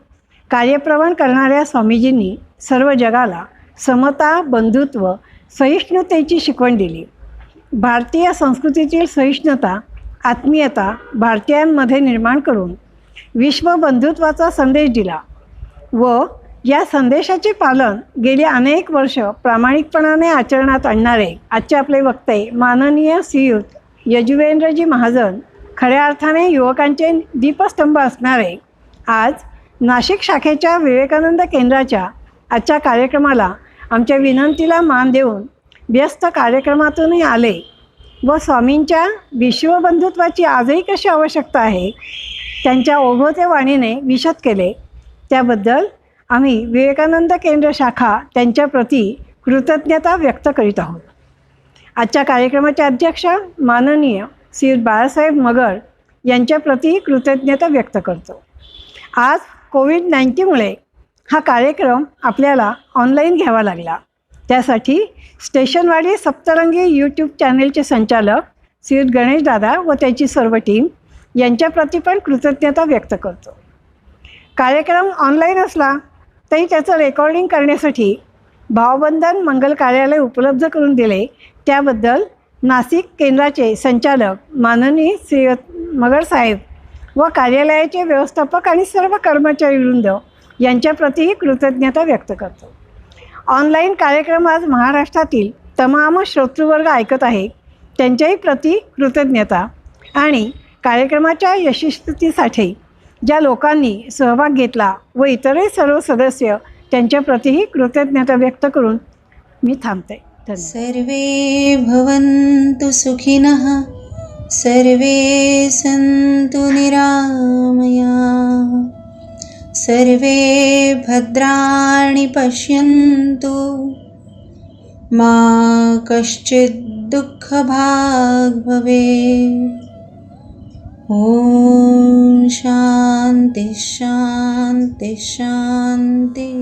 कार्यप्रवण करणाऱ्या स्वामीजींनी सर्व जगाला समता, बंधुत्व, सहिष्णुतेची शिकवण दिली. भारतीय संस्कृतीतील सहिष्णुता, आत्मीयता भारतीयांमध्ये निर्माण करून विश्व बंधुत्वाचा संदेश दिला व या संदेशाचे पालन गेली अनेक वर्ष प्रामाणिकपणाने आचरणात आणणारे आजचे आपले वक्ते माननीय श्रीयुत यजुवेंद्रजी महाजन, खऱ्या अर्थाने युवकांचे दीपस्तंभ असणारे, आज नाशिक शाखेच्या विवेकानंद केंद्राच्या आजच्या कार्यक्रमाला आमच्या विनंतीला मान देऊन व्यस्त कार्यक्रमातूनही आले व स्वामींच्या विश्वबंधुत्वाची आजही कशी आवश्यकता आहे त्यांच्या ओघवते वाणीने विशद केले. त्याबद्दल आम्ही विवेकानंद केंद्र शाखा त्यांच्याप्रती कृतज्ञता व्यक्त करीत आहोत. आजच्या कार्यक्रमाचे अध्यक्ष माननीय श्री बाळासाहेब मगर यांच्याप्रती कृतज्ञता व्यक्त करतो. आज कोविड-19मुळे हा कार्यक्रम आपल्याला ऑनलाईन घ्यावा लागला. त्यासाठी स्टेशनवाडी सप्तरंगी यूट्यूब चॅनेलचे संचालक श्री गणेश दादा व त्याची सर्व टीम यांच्याप्रती पण कृतज्ञता व्यक्त करतो. कार्यक्रम ऑनलाईन असला तरी त्याचं रेकॉर्डिंग करण्यासाठी भावबंधन मंगल कार्यालय उपलब्ध करून दिले. त्याबद्दल नाशिक केंद्राचे संचालक माननीय श्री मगर साहेब व कार्यालयाचे व्यवस्थापक आणि सर्व कर्मचारीवृंद यांच्याप्रतीही कृतज्ञता व्यक्त करतो. ऑनलाईन कार्यक्रम आज महाराष्ट्रातील तमाम श्रोतृवर्ग ऐकत आहे, त्यांच्याही प्रती कृतज्ञता. आणि कार्यक्रमाच्या यशस्वीसाठी ज्या लोकांनी सहभाग घेतला व इतरही सर्व सदस्य त्यांच्याप्रतीही कृतज्ञता व्यक्त करून मी थांबते. धन्यवाद. सर्वे भवन्तु सुखिनः, सर्वे सन्तु निरामयाः, सर्वे भद्राणि पश्यन्तु, मा कश्चित् दुःखभाग् भवेत्. ॐ शान्ति शान्ति शान्ति.